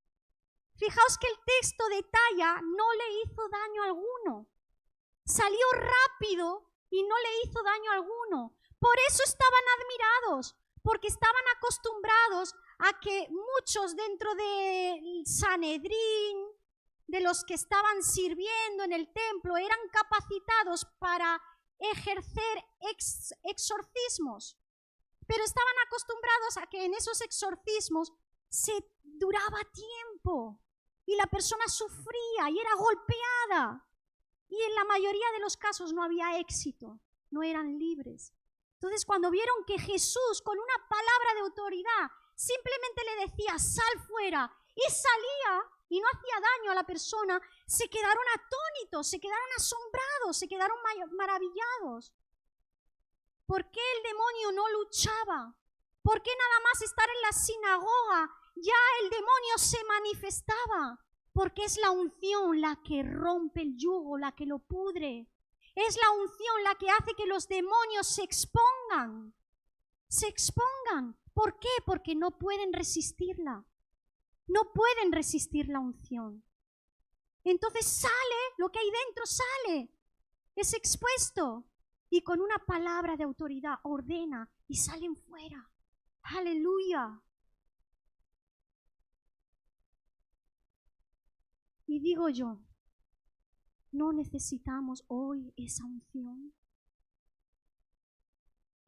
Fijaos que el texto detalla, no le hizo daño alguno. Salió rápido y no le hizo daño alguno. Por eso estaban admirados, porque estaban acostumbrados a que muchos dentro del Sanedrín, de los que estaban sirviendo en el templo, eran capacitados para ejercer exorcismos. Pero estaban acostumbrados a que en esos exorcismos se duraba tiempo y la persona sufría y era golpeada. Y en la mayoría de los casos no había éxito, no eran libres. Entonces, cuando vieron que Jesús, con una palabra de autoridad, simplemente le decía, sal fuera, y salía y no hacía daño a la persona, se quedaron atónitos, se quedaron asombrados, se quedaron maravillados. ¿Por qué el demonio no luchaba? ¿Por qué nada más estar en la sinagoga ya el demonio se manifestaba? Porque es la unción la que rompe el yugo, la que lo pudre. Es la unción la que hace que los demonios se expongan. Se expongan. ¿Por qué? Porque no pueden resistirla. No pueden resistir la unción. Entonces sale, lo que hay dentro sale. Es expuesto. Y con una palabra de autoridad ordena y salen fuera. ¡Aleluya! Y digo yo, ¿no necesitamos hoy esa unción?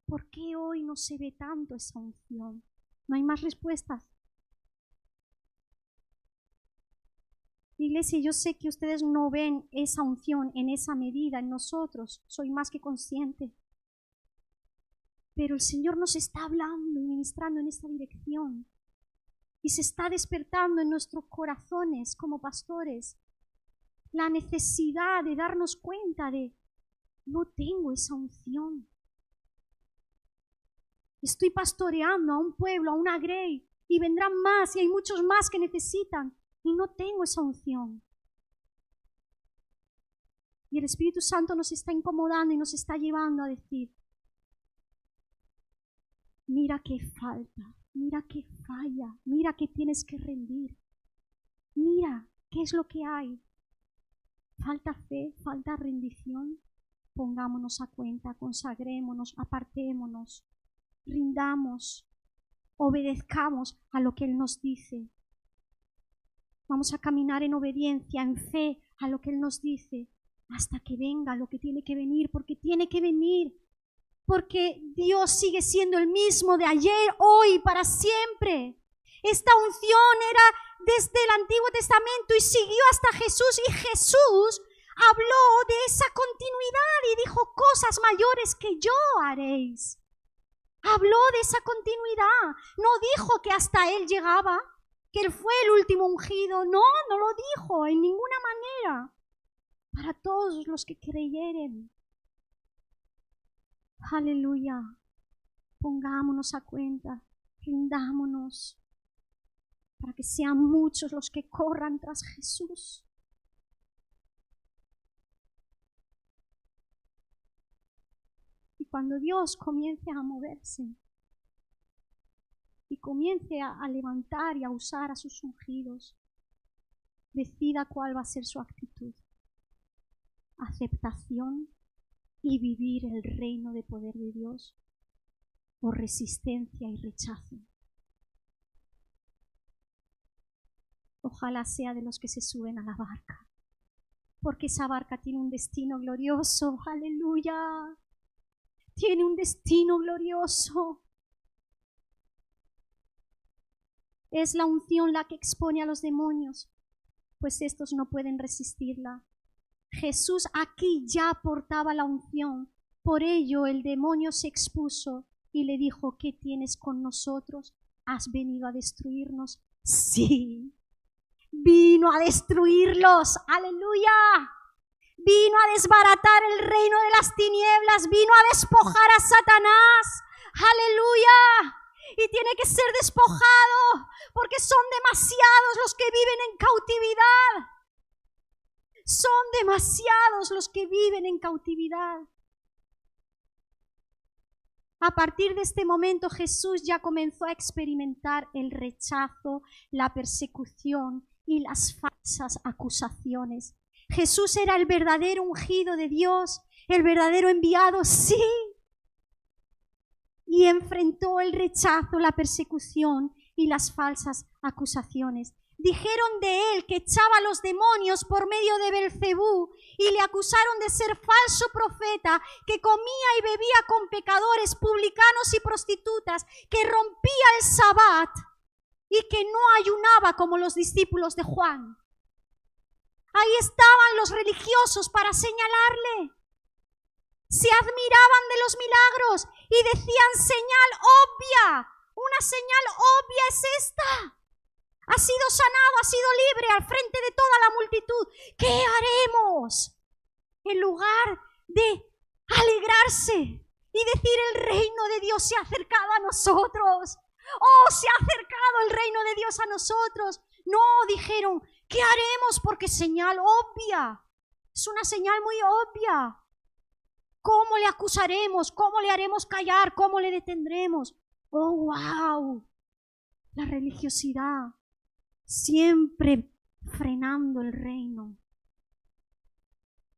¿Por qué hoy no se ve tanto esa unción? ¿No hay más respuestas? Iglesia, yo sé que ustedes no ven esa unción en esa medida en nosotros, soy más que consciente. Pero el Señor nos está hablando y ministrando en esta dirección. Y se está despertando en nuestros corazones como pastores la necesidad de darnos cuenta de, no tengo esa unción. Estoy pastoreando a un pueblo, a una grey, y vendrán más, y hay muchos más que necesitan, y no tengo esa unción. Y el Espíritu Santo nos está incomodando y nos está llevando a decir, mira qué falta, mira qué falla, mira que tienes que rendir. Mira qué es lo que hay. Falta fe, falta rendición. Pongámonos a cuenta, consagrémonos, apartémonos, rindamos, obedezcamos a lo que Él nos dice. Vamos a caminar en obediencia, en fe a lo que Él nos dice, hasta que venga lo que tiene que venir, porque tiene que venir. Porque Dios sigue siendo el mismo de ayer, hoy, para siempre. Esta unción era desde el Antiguo Testamento y siguió hasta Jesús. Y Jesús habló de esa continuidad y dijo: cosas mayores que yo haréis. Habló de esa continuidad. No dijo que hasta Él llegaba, que Él fue el último ungido. No, no lo dijo en ninguna manera. Para todos los que creyeren. Aleluya. Pongámonos a cuenta, rindámonos, para que sean muchos los que corran tras Jesús. Y cuando Dios comience a moverse y comience a levantar y a usar a sus ungidos, decida cuál va a ser su actitud. Aceptación y vivir el reino de poder de Dios, o resistencia y rechazo. Ojalá sea de los que se suben a la barca, porque esa barca tiene un destino glorioso. Aleluya. Tiene un destino glorioso. Es la unción la que expone a los demonios, pues estos no pueden resistirla. Jesús aquí ya portaba la unción, por ello el demonio se expuso y le dijo: ¿qué tienes con nosotros? ¿Has venido a destruirnos? Sí, vino a destruirlos. Aleluya. Vino a desbaratar el reino de las tinieblas, vino a despojar a Satanás. Aleluya. Y tiene que ser despojado, porque son demasiados los que viven en cautividad. Son demasiados los que viven en cautividad. A partir de este momento Jesús ya comenzó a experimentar el rechazo, la persecución y las falsas acusaciones. Jesús era el verdadero ungido de Dios, el verdadero enviado, sí. Y enfrentó el rechazo, la persecución y las falsas acusaciones. Dijeron de él que echaba a los demonios por medio de Belcebú y le acusaron de ser falso profeta, que comía y bebía con pecadores, publicanos y prostitutas, que rompía el Sabbat y que no ayunaba como los discípulos de Juan. Ahí estaban los religiosos para señalarle. Se admiraban de los milagros y decían: señal obvia, una señal obvia es esta. Ha sido sanado, ha sido libre al frente de toda la multitud. ¿Qué haremos? En lugar de alegrarse y decir: el reino de Dios se ha acercado a nosotros. ¡Oh, se ha acercado el reino de Dios a nosotros! No, dijeron: ¿qué haremos? Porque señal obvia. Es una señal muy obvia. ¿Cómo le acusaremos? ¿Cómo le haremos callar? ¿Cómo le detendremos? ¡Oh, wow! La religiosidad siempre frenando el reino.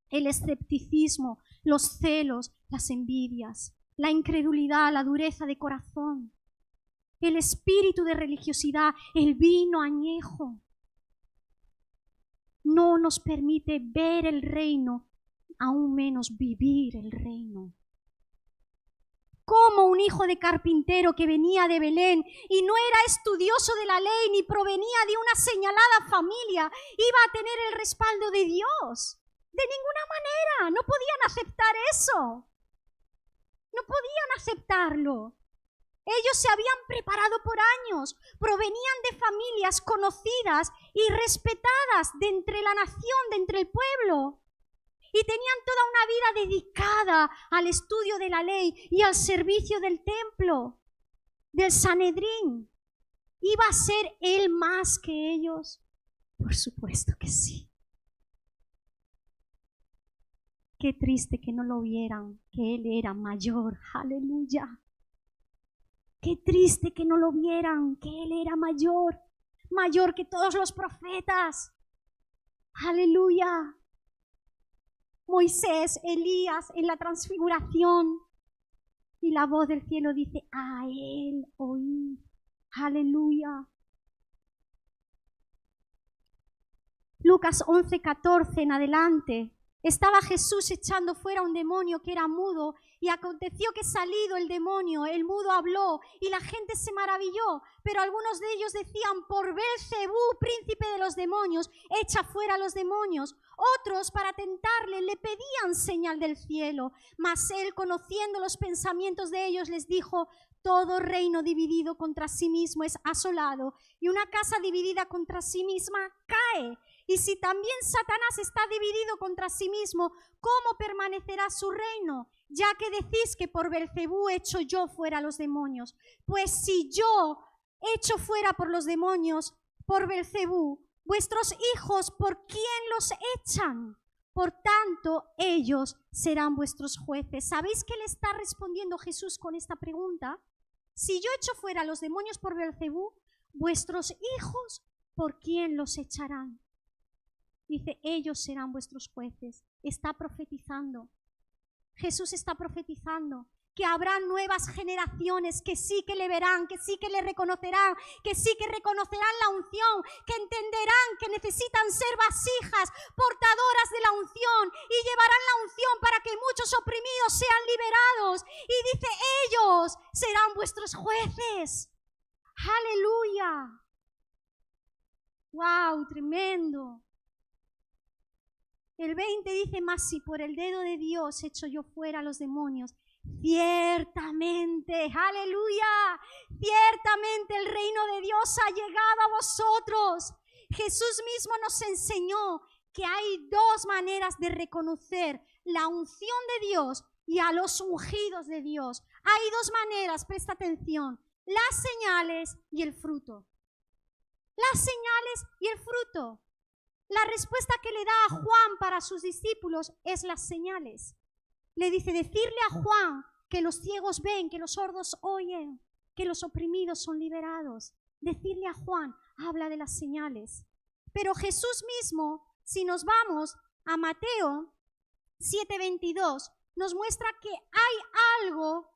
El escepticismo, los celos, las envidias, la incredulidad, la dureza de corazón, el espíritu de religiosidad, el vino añejo, no nos permite ver el reino, aún menos vivir el reino. Como un hijo de carpintero que venía de Belén y no era estudioso de la ley ni provenía de una señalada familia, iba a tener el respaldo de Dios. De ninguna manera, no podían aceptar eso. No podían aceptarlo. Ellos se habían preparado por años, provenían de familias conocidas y respetadas de entre la nación, de entre el pueblo. Y tenían toda una vida dedicada al estudio de la ley y al servicio del templo, del Sanedrín. ¿Iba a ser él más que ellos? Por supuesto que sí. Qué triste que no lo vieran, que él era mayor. Aleluya. Qué triste que no lo vieran, que él era mayor, mayor que todos los profetas. Aleluya. Moisés, Elías en la transfiguración. Y la voz del cielo dice, a él oí. Aleluya. Lucas 11:14 en adelante. Estaba Jesús echando fuera un demonio que era mudo, y aconteció que salido el demonio, el mudo habló, y la gente se maravilló. Pero algunos de ellos decían, por Belcebú, príncipe de los demonios, echa fuera los demonios. Otros, para tentarle, le pedían señal del cielo. Mas él, conociendo los pensamientos de ellos, les dijo, todo reino dividido contra sí mismo es asolado, y una casa dividida contra sí misma cae. Y si también Satanás está dividido contra sí mismo, ¿cómo permanecerá su reino? Ya que decís que por Belcebú echo yo fuera los demonios. Pues si yo echo fuera por los demonios, por Belcebú, vuestros hijos, ¿por quién los echan? Por tanto, ellos serán vuestros jueces. ¿Sabéis qué le está respondiendo Jesús con esta pregunta? Si yo echo fuera los demonios por Belcebú, vuestros hijos, ¿por quién los echarán? Dice, ellos serán vuestros jueces. Está profetizando. Jesús está profetizando que habrá nuevas generaciones que sí que le verán, que sí que le reconocerán, que sí que reconocerán la unción, que entenderán que necesitan ser vasijas portadoras de la unción y llevarán la unción para que muchos oprimidos sean liberados. Y dice, ellos serán vuestros jueces. ¡Aleluya! ¡Wow! Tremendo. El 20 dice, mas si por el dedo de Dios echo yo fuera a los demonios, ciertamente, aleluya, ciertamente el reino de Dios ha llegado a vosotros. Jesús mismo nos enseñó que hay dos maneras de reconocer la unción de Dios y a los ungidos de Dios. Hay dos maneras, presta atención, las señales y el fruto. Las señales y el fruto. La respuesta que le da a Juan para sus discípulos es las señales. Le dice, decirle a Juan que los ciegos ven, que los sordos oyen, que los oprimidos son liberados. Decirle a Juan, habla de las señales. Pero Jesús mismo, si nos vamos a Mateo 7:22, nos muestra que hay algo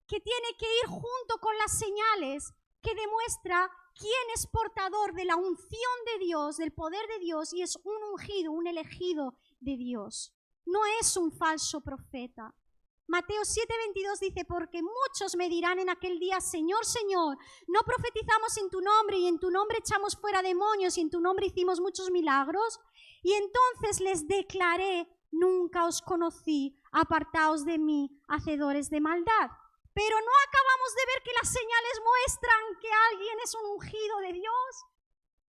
que tiene que ir junto con las señales que demuestra quién es portador de la unción de Dios, del poder de Dios, y es un ungido, un elegido de Dios. No es un falso profeta. Mateo 7:22 dice, porque muchos me dirán en aquel día, Señor, Señor, no profetizamos en tu nombre, y en tu nombre echamos fuera demonios, y en tu nombre hicimos muchos milagros. Y entonces les declaré, nunca os conocí, apartaos de mí, hacedores de maldad. Pero no acabamos de ver que las señales muestran que alguien es un ungido de Dios.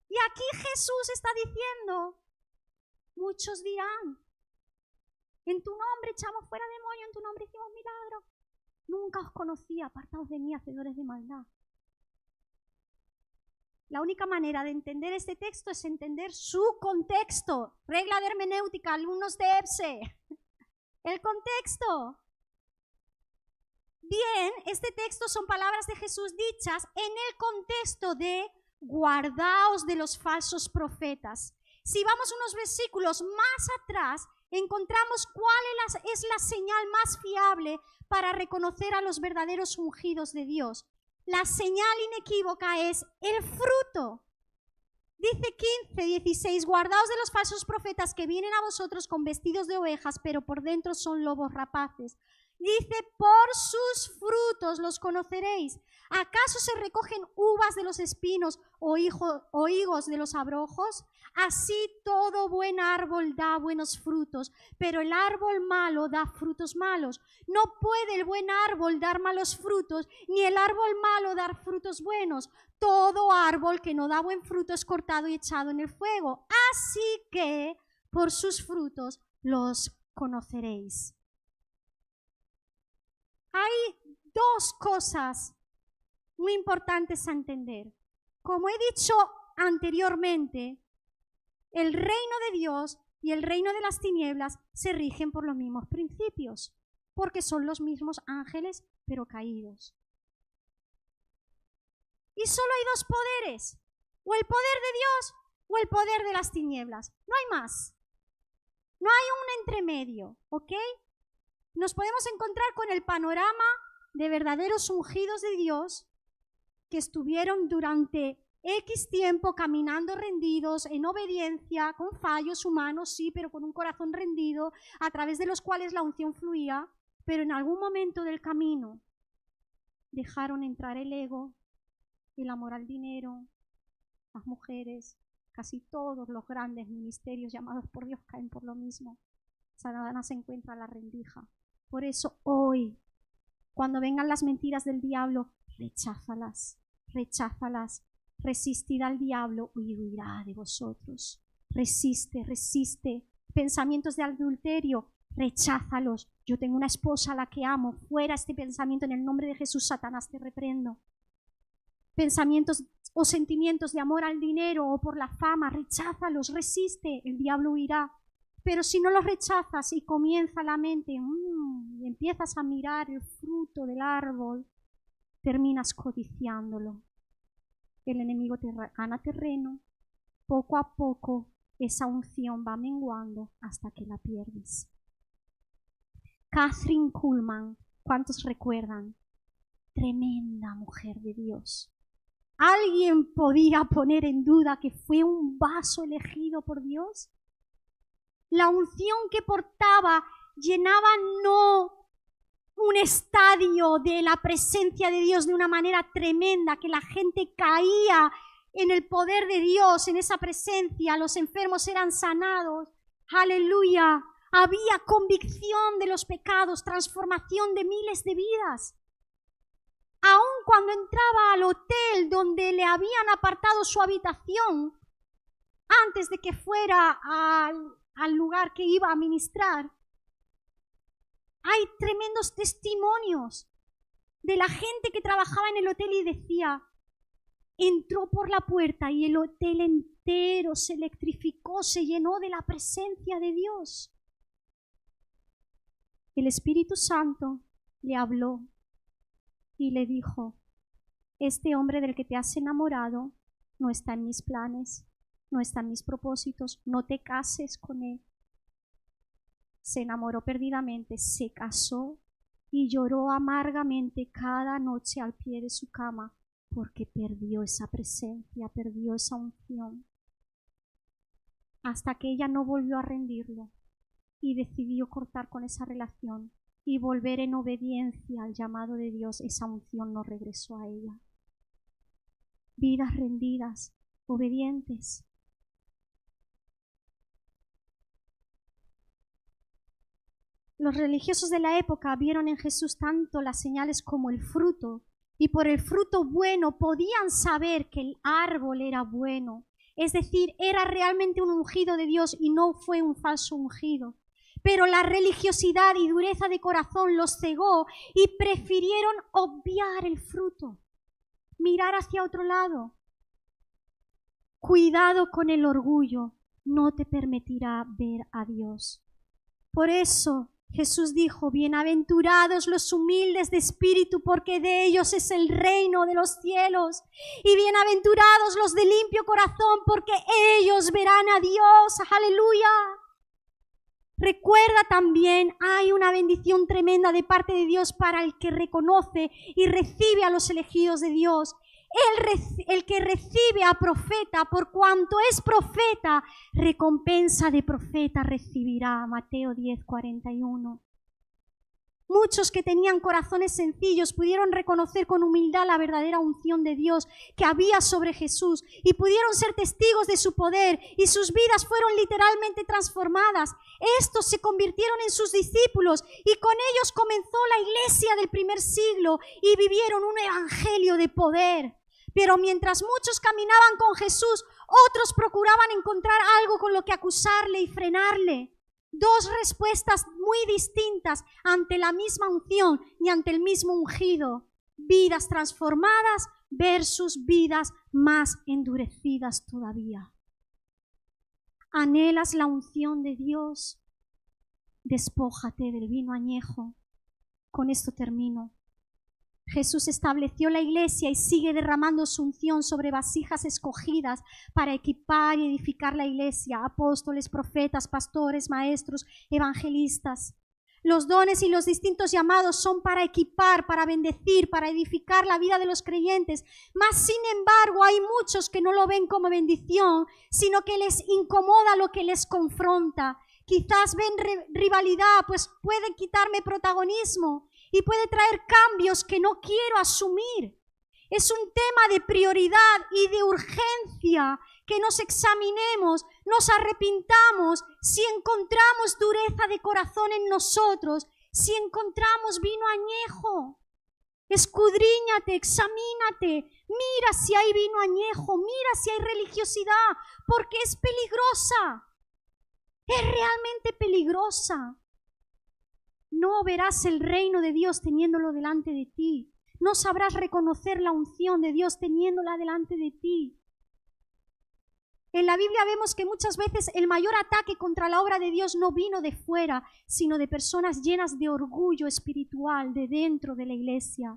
Y aquí Jesús está diciendo, muchos dirán, en tu nombre echamos fuera demonios, en tu nombre hicimos milagros. Nunca os conocí, apartaos de mí, hacedores de maldad. La única manera de entender este texto es entender su contexto. Regla de hermenéutica, alumnos de EBSE. El contexto. Bien, este texto son palabras de Jesús dichas en el contexto de guardaos de los falsos profetas. Si vamos unos versículos más atrás, encontramos cuál es la señal más fiable para reconocer a los verdaderos ungidos de Dios. La señal inequívoca es el fruto. Dice 15:16, guardaos de los falsos profetas que vienen a vosotros con vestidos de ovejas, pero por dentro son lobos rapaces. Dice, por sus frutos los conoceréis. ¿Acaso se recogen uvas de los espinos o higos de los abrojos? Así todo buen árbol da buenos frutos, pero el árbol malo da frutos malos. No puede el buen árbol dar malos frutos, ni el árbol malo dar frutos buenos. Todo árbol que no da buen fruto es cortado y echado en el fuego. Así que por sus frutos los conoceréis. Hay dos cosas muy importantes a entender. Como he dicho anteriormente, el reino de Dios y el reino de las tinieblas se rigen por los mismos principios, porque son los mismos ángeles, pero caídos. Y solo hay dos poderes, o el poder de Dios o el poder de las tinieblas. No hay más. No hay un entremedio, ¿ok? Nos podemos encontrar con el panorama de verdaderos ungidos de Dios que estuvieron durante X tiempo caminando rendidos, en obediencia, con fallos humanos, sí, pero con un corazón rendido, a través de los cuales la unción fluía, pero en algún momento del camino dejaron entrar el ego, el amor al dinero, las mujeres, casi todos los grandes ministerios llamados por Dios caen por lo mismo. Satanás se encuentra a la rendija. Por eso hoy, cuando vengan las mentiras del diablo, recházalas, recházalas. Resistid al diablo y huirá de vosotros. Resiste, resiste. Pensamientos de adulterio, recházalos. Yo tengo una esposa a la que amo. Fuera este pensamiento en el nombre de Jesús, Satanás, te reprendo. Pensamientos o sentimientos de amor al dinero o por la fama, recházalos, resiste, el diablo huirá. Pero si no los rechazas y comienza la mente y empiezas a mirar el fruto del árbol, terminas codiciándolo. El enemigo te gana terreno, poco a poco esa unción va menguando hasta que la pierdes. Kathryn Kuhlman, ¿cuántos recuerdan? Tremenda mujer de Dios. ¿Alguien podía poner en duda que fue un vaso elegido por Dios? La unción que portaba llenaba no un estadio de la presencia de Dios de una manera tremenda, que la gente caía en el poder de Dios, en esa presencia, los enfermos eran sanados. ¡Aleluya! Había convicción de los pecados, transformación de miles de vidas. Aun cuando entraba al hotel donde le habían apartado su habitación, antes de que fuera al lugar que iba a ministrar, hay tremendos testimonios de la gente que trabajaba en el hotel y decía, entró por la puerta y el hotel entero se electrificó, se llenó de la presencia de Dios. El Espíritu Santo le habló y le dijo, este hombre del que te has enamorado no está en mis planes, no está en mis propósitos, no te cases con él. Se enamoró perdidamente, se casó y lloró amargamente cada noche al pie de su cama porque perdió esa presencia, perdió esa unción. Hasta que ella no volvió a rendirlo y decidió cortar con esa relación y volver en obediencia al llamado de Dios, esa unción no regresó a ella. Vidas rendidas, obedientes. Los religiosos de la época vieron en Jesús tanto las señales como el fruto, y por el fruto bueno podían saber que el árbol era bueno, es decir, era realmente un ungido de Dios y no fue un falso ungido. Pero la religiosidad y dureza de corazón los cegó y prefirieron obviar el fruto, mirar hacia otro lado. Cuidado con el orgullo, no te permitirá ver a Dios. Por eso Jesús dijo, bienaventurados los humildes de espíritu, porque de ellos es el reino de los cielos. Y bienaventurados los de limpio corazón, porque ellos verán a Dios. ¡Aleluya! Recuerda también, hay una bendición tremenda de parte de Dios para el que reconoce y recibe a los elegidos de Dios. El que recibe a profeta, por cuanto es profeta, recompensa de profeta recibirá. Mateo 10:41. Muchos que tenían corazones sencillos pudieron reconocer con humildad la verdadera unción de Dios que había sobre Jesús y pudieron ser testigos de su poder y sus vidas fueron literalmente transformadas. Estos se convirtieron en sus discípulos y con ellos comenzó la iglesia del primer siglo y vivieron un evangelio de poder. Pero mientras muchos caminaban con Jesús, otros procuraban encontrar algo con lo que acusarle y frenarle. Dos respuestas muy distintas ante la misma unción y ante el mismo ungido. Vidas transformadas versus vidas más endurecidas todavía. ¿Anhelas la unción de Dios? Despójate del vino añejo. Con esto termino. Jesús estableció la iglesia y sigue derramando su unción sobre vasijas escogidas para equipar y edificar la iglesia, apóstoles, profetas, pastores, maestros, evangelistas. Los dones y los distintos llamados son para equipar, para bendecir, para edificar la vida de los creyentes. Mas, sin embargo, hay muchos que no lo ven como bendición, sino que les incomoda lo que les confronta. Quizás ven rivalidad, pues puede quitarme protagonismo y puede traer cambios que no quiero asumir. Es un tema de prioridad y de urgencia que nos examinemos, nos arrepintamos si encontramos dureza de corazón en nosotros, si encontramos vino añejo. Escudriñate, examínate, mira si hay vino añejo, mira si hay religiosidad, porque es peligrosa. Es realmente peligrosa. No verás el reino de Dios teniéndolo delante de ti. No sabrás reconocer la unción de Dios teniéndola delante de ti. En la Biblia vemos que muchas veces el mayor ataque contra la obra de Dios no vino de fuera, sino de personas llenas de orgullo espiritual de dentro de la iglesia.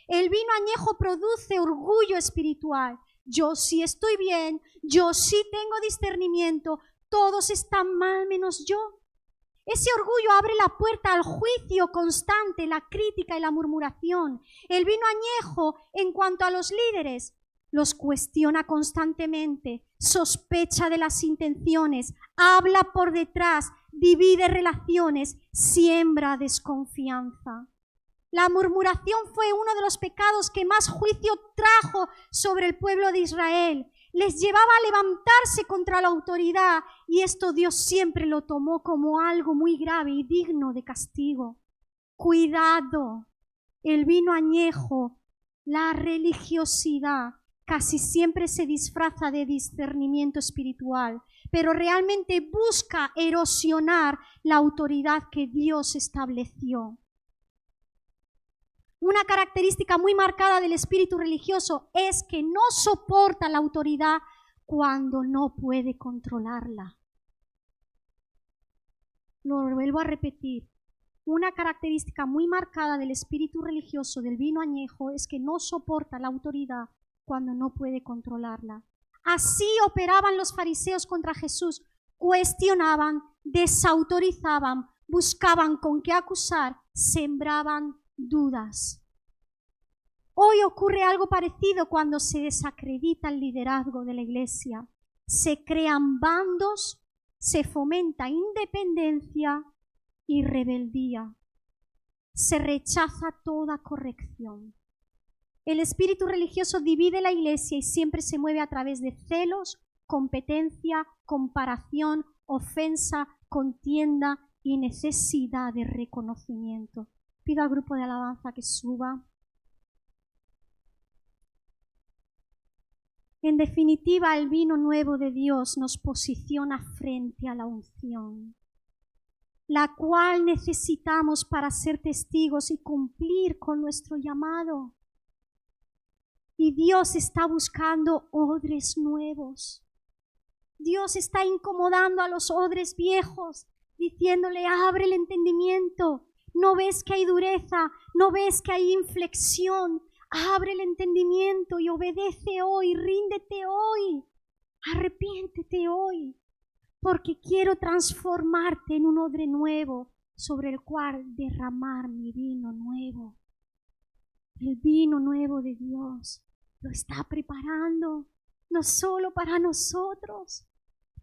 El vino añejo produce orgullo espiritual. Yo sí estoy bien, yo sí tengo discernimiento, todos están mal menos yo. Ese orgullo abre la puerta al juicio constante, la crítica y la murmuración. El vino añejo, en cuanto a los líderes, los cuestiona constantemente, sospecha de las intenciones, habla por detrás, divide relaciones, siembra desconfianza. La murmuración fue uno de los pecados que más juicio trajo sobre el pueblo de Israel. Les llevaba a levantarse contra la autoridad y esto Dios siempre lo tomó como algo muy grave y digno de castigo. Cuidado, el vino añejo, la religiosidad casi siempre se disfraza de discernimiento espiritual, pero realmente busca erosionar la autoridad que Dios estableció. Una característica muy marcada del espíritu religioso es que no soporta la autoridad cuando no puede controlarla. Lo vuelvo a repetir. Una característica muy marcada del espíritu religioso del vino añejo es que no soporta la autoridad cuando no puede controlarla. Así operaban los fariseos contra Jesús. Cuestionaban, desautorizaban, buscaban con qué acusar, sembraban dudas. Hoy ocurre algo parecido cuando se desacredita el liderazgo de la iglesia. Se crean bandos, se fomenta independencia y rebeldía. Se rechaza toda corrección. El espíritu religioso divide la iglesia y siempre se mueve a través de celos, competencia, comparación, ofensa, contienda y necesidad de reconocimiento. Pido al grupo de alabanza que suba. En definitiva, el vino nuevo de Dios nos posiciona frente a la unción, la cual necesitamos para ser testigos y cumplir con nuestro llamado. Y Dios está buscando odres nuevos. Dios está incomodando a los odres viejos, diciéndole, abre el entendimiento. ¿No ves que hay dureza? ¿No ves que hay inflexión? Abre el entendimiento y obedece hoy, ríndete hoy, arrepiéntete hoy, porque quiero transformarte en un odre nuevo sobre el cual derramar mi vino nuevo. El vino nuevo de Dios lo está preparando, no solo para nosotros,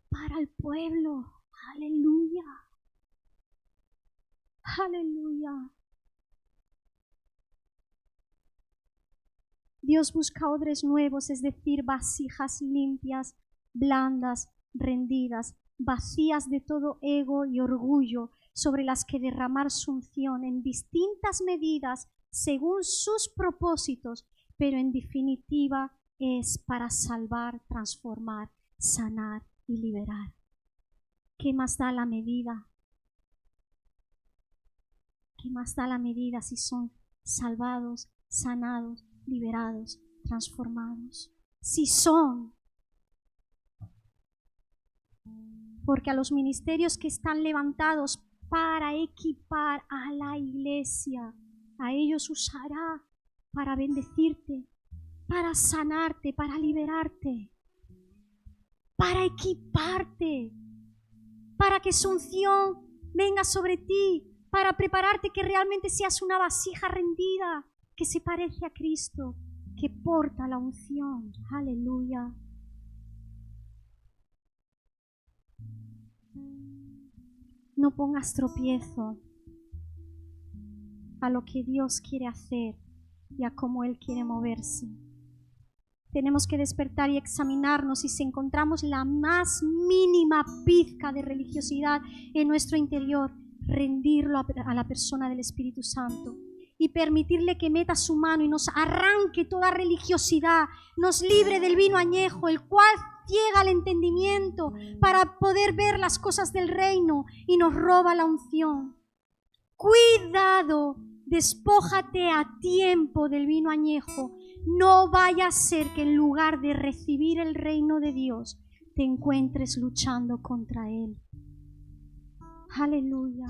para el pueblo. Aleluya. Aleluya. Dios busca odres nuevos, es decir, vasijas limpias, blandas, rendidas, vacías de todo ego y orgullo, sobre las que derramar su unción en distintas medidas según sus propósitos, pero en definitiva es para salvar, transformar, sanar y liberar. ¿Qué más da la medida? ¿Qué más da la medida si son salvados, sanados, liberados, transformados? Si son. Porque a los ministerios que están levantados para equipar a la iglesia, a ellos usará. para bendecirte, para sanarte, para liberarte, para equiparte, para que su unción venga sobre ti, para prepararte que realmente seas una vasija rendida, que se parece a Cristo, que porta la unción. Aleluya. No pongas tropiezo a lo que Dios quiere hacer y a cómo Él quiere moverse. Tenemos que despertar y examinarnos, y si encontramos la más mínima pizca de religiosidad en nuestro interior, rendirlo a la persona del Espíritu Santo y permitirle que meta su mano y nos arranque toda religiosidad, nos libre del vino añejo, el cual ciega el entendimiento para poder ver las cosas del reino y nos roba la unción. Cuidado, despójate a tiempo del vino añejo. No vaya a ser que en lugar de recibir el reino de Dios, te encuentres luchando contra Él. Aleluya.